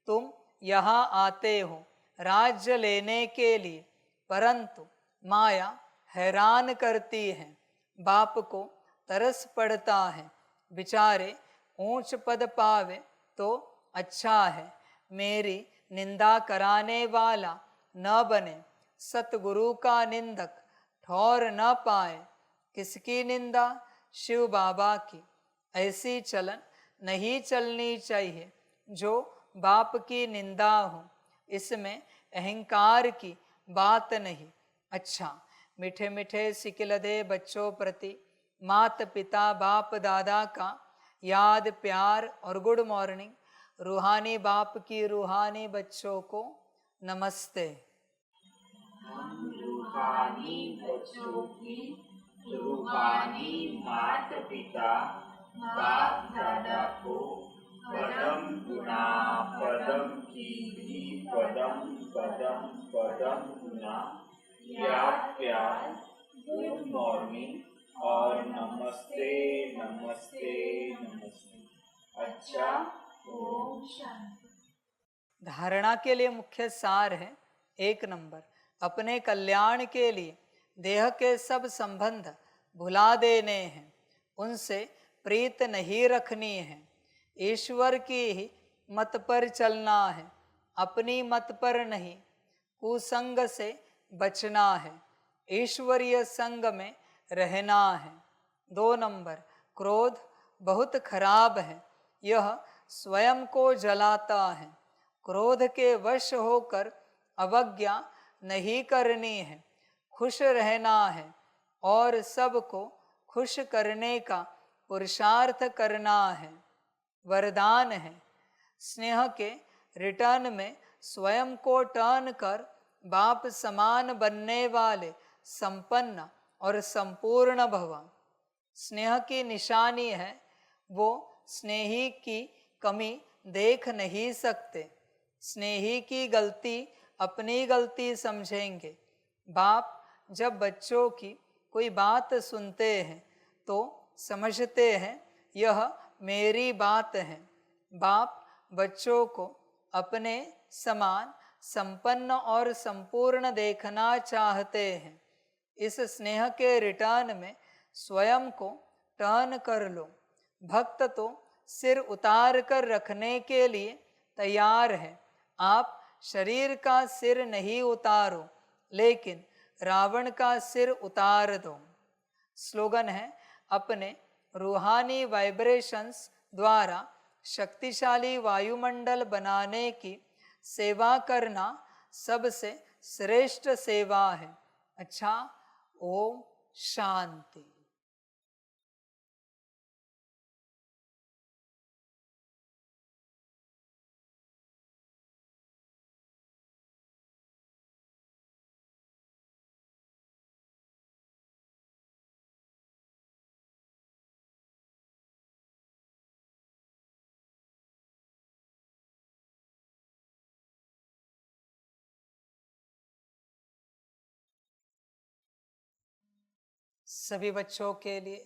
तुम यहाँ आते हो राज्य लेने के लिए, परंतु माया हैरान करती है। बाप को तरस पड़ता है, बेचारे ऊंच पद पावे तो अच्छा है। मेरी निंदा कराने वाला न बने, सतगुरु का निंदक ठौर न पाए। किसकी निंदा? शिव बाबा की। ऐसी चलन नहीं चलनी चाहिए जो बाप की निंदा हो। इसमें अहंकार की बात नहीं। अच्छा, मीठे मीठे सिकिलदे बच्चों प्रति मात पिता बाप दादा का याद प्यार और गुड मॉर्निंग। रूहानी बाप की रूहानी बच्चों को नमस्ते। रूहानी बच्चों की रूहानी मात पिता बाप दादा को पदम गुणा पदम की भी पदम पदम पदम गुना, याद प्यार, गुड मॉर्निंग और नमस्ते नमस्ते नमस्ते। अच्छा, ओम शांति। धारणा के लिए मुख्य सार है 1 नंबर, अपने कल्याण के लिए देह के सब संबंध भुला देने हैं, उनसे प्रीत नहीं रखनी है, ईश्वर की ही मत पर चलना है, अपनी मत पर नहीं, कुसंग से बचना है, ईश्वरीय संग में रहना है। 2 नंबर, क्रोध बहुत खराब है, यह स्वयं को जलाता है, क्रोध के वश होकर अवज्ञा नहीं करनी है, खुश रहना है और सबको खुश करने का पुरुषार्थ करना है। वरदान है, स्नेह के रिटर्न में स्वयं को टर्न कर बाप समान बनने वाले संपन्न और संपूर्ण भव। स्नेह की निशानी है, वो स्नेही की कमी देख नहीं सकते, स्नेही की गलती अपनी गलती समझेंगे। बाप जब बच्चों की कोई बात सुनते हैं तो समझते हैं यह मेरी बात है। बाप बच्चों को अपने समान संपन्न और संपूर्ण देखना चाहते हैं। इस स्नेह के रिटर्न में स्वयं को टर्न कर लो। भक्त तो सिर उतार कर रखने के लिए तैयार है, आप शरीर का सिर नहीं उतारो, लेकिन रावण का सिर उतार दो। स्लोगन है, अपने रूहानी वाइब्रेशंस द्वारा शक्तिशाली वायुमंडल बनाने की सेवा करना सबसे श्रेष्ठ सेवा है। अच्छा, ओम शांति। सभी बच्चों के लिए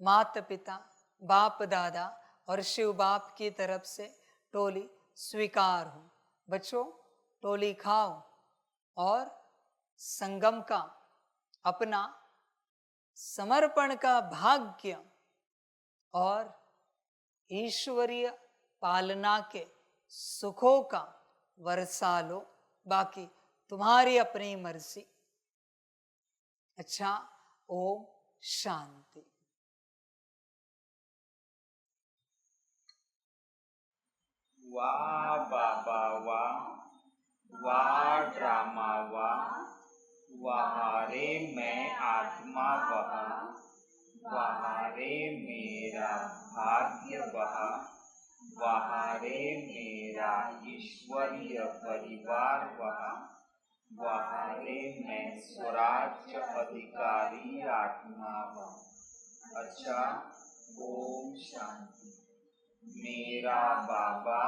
माता पिता, बाप दादा और शिव बाप की तरफ से टोली स्वीकार हो। बच्चों, टोली खाओ और संगम का अपना समर्पण का भाग्य और ईश्वरीय पालना के सुखों का वर्षा लो, बाकी तुम्हारी अपनी मर्जी। अच्छा, ओम शांति। वाह बाबा वाह, वाह ड्रामा वाह, वाह रे मैं आत्मा वहा, वाह रे मेरा भाग्य वहा, वाह रे मेरा ईश्वरीय परिवार वहा, वाह रे मैं स्वराज्य अधिकारी आत्मा वहा। अच्छा, ओम शांति। मेरा बाबा,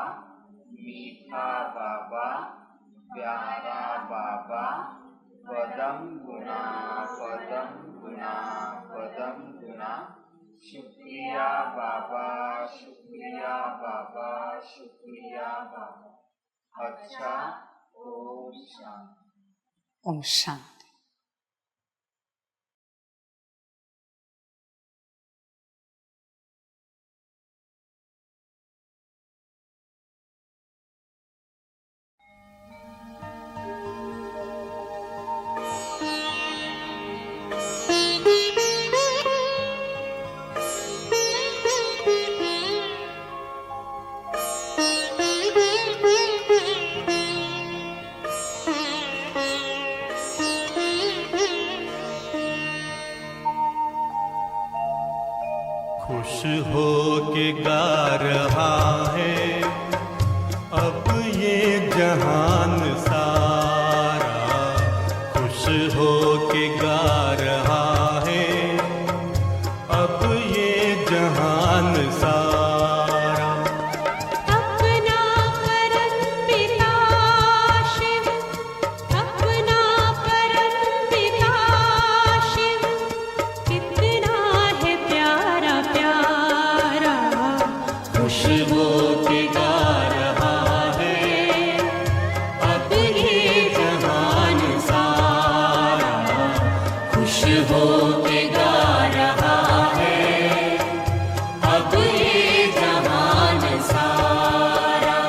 मीठा बाबा, प्यारा बाबा, पदम गुना पदम गुना पदम गुना, शुक्रिया बाबा, शुक्रिया बाबा, शुक्रिया बाबा। अच्छा, ओम शांति। ओम शांति। खुश हो के गा रहा है अब ये जहान सारा, खुश हो के गा रहा है अब ये जहान सारा। अपना करम पिता खुश हो के गा रहा है अब ये जहान सारा, खुश हो के गा रहा है अब ये जहान सारा।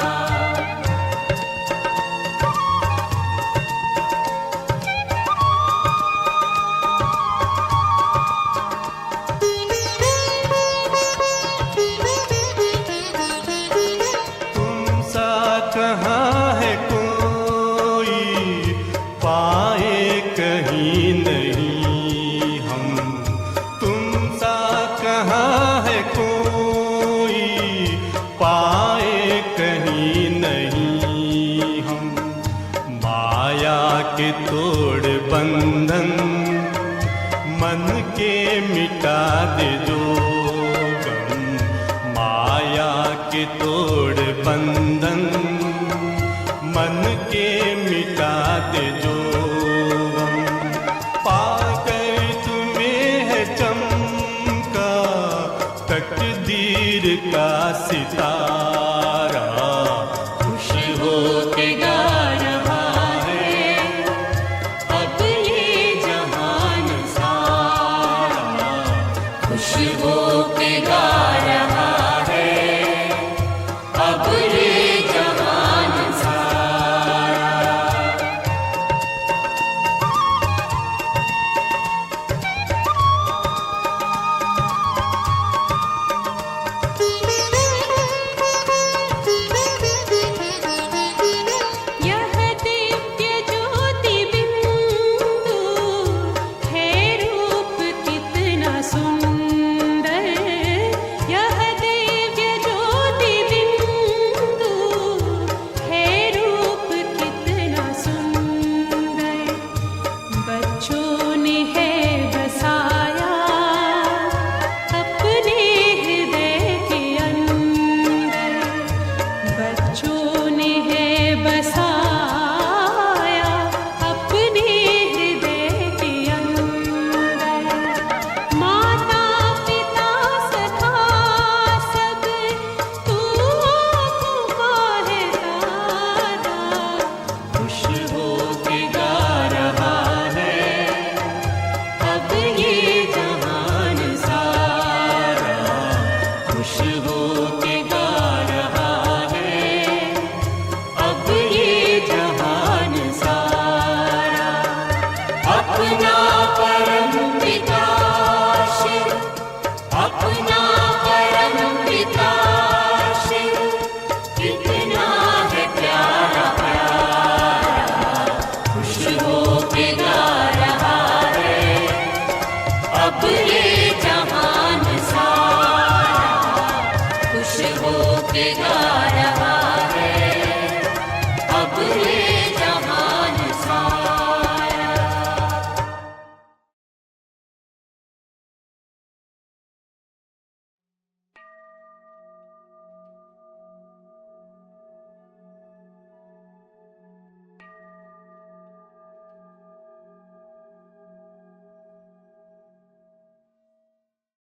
तुम सा कहाँ है कोई पाए कहीं नहीं हम, तुम सा कहाँ है कोई पाए कहीं नहीं हम। माया के तोड़ बंधन मन के मिटा दे जो गम, माया के तोड़ बंधन मन के मिटा दे जो गम। पाकर तुम्हें है चमका तकदीर का सितारा, खुश हो के गा रहा है अब ये जहान सारा, खुश हो के गा रहा है अब ये जहान सारा। यह दिव्य ज्योति बिंदु है रूप कितना सुंदर, यह दिव्य ज्योति बिंदु है रूप कितना सुंदर। बच्चों ने है बसाया अपने हृदय के अंदर, बच्चों ने है बसाया अपने हृदय के अंदर। माता पिता सखा सब तू आँखों का है तारा, खुश हो के गा रहा है अब ये जहान सारा, खुश हो के गा रहा है अब ये जहान सारा। अपना परम पिता शिव, अपना परम पिता शिव कितना है प्यारा प्यारा, खुश हो के गा रहा है अब ये जहान सारा, खुश हो के गा रहा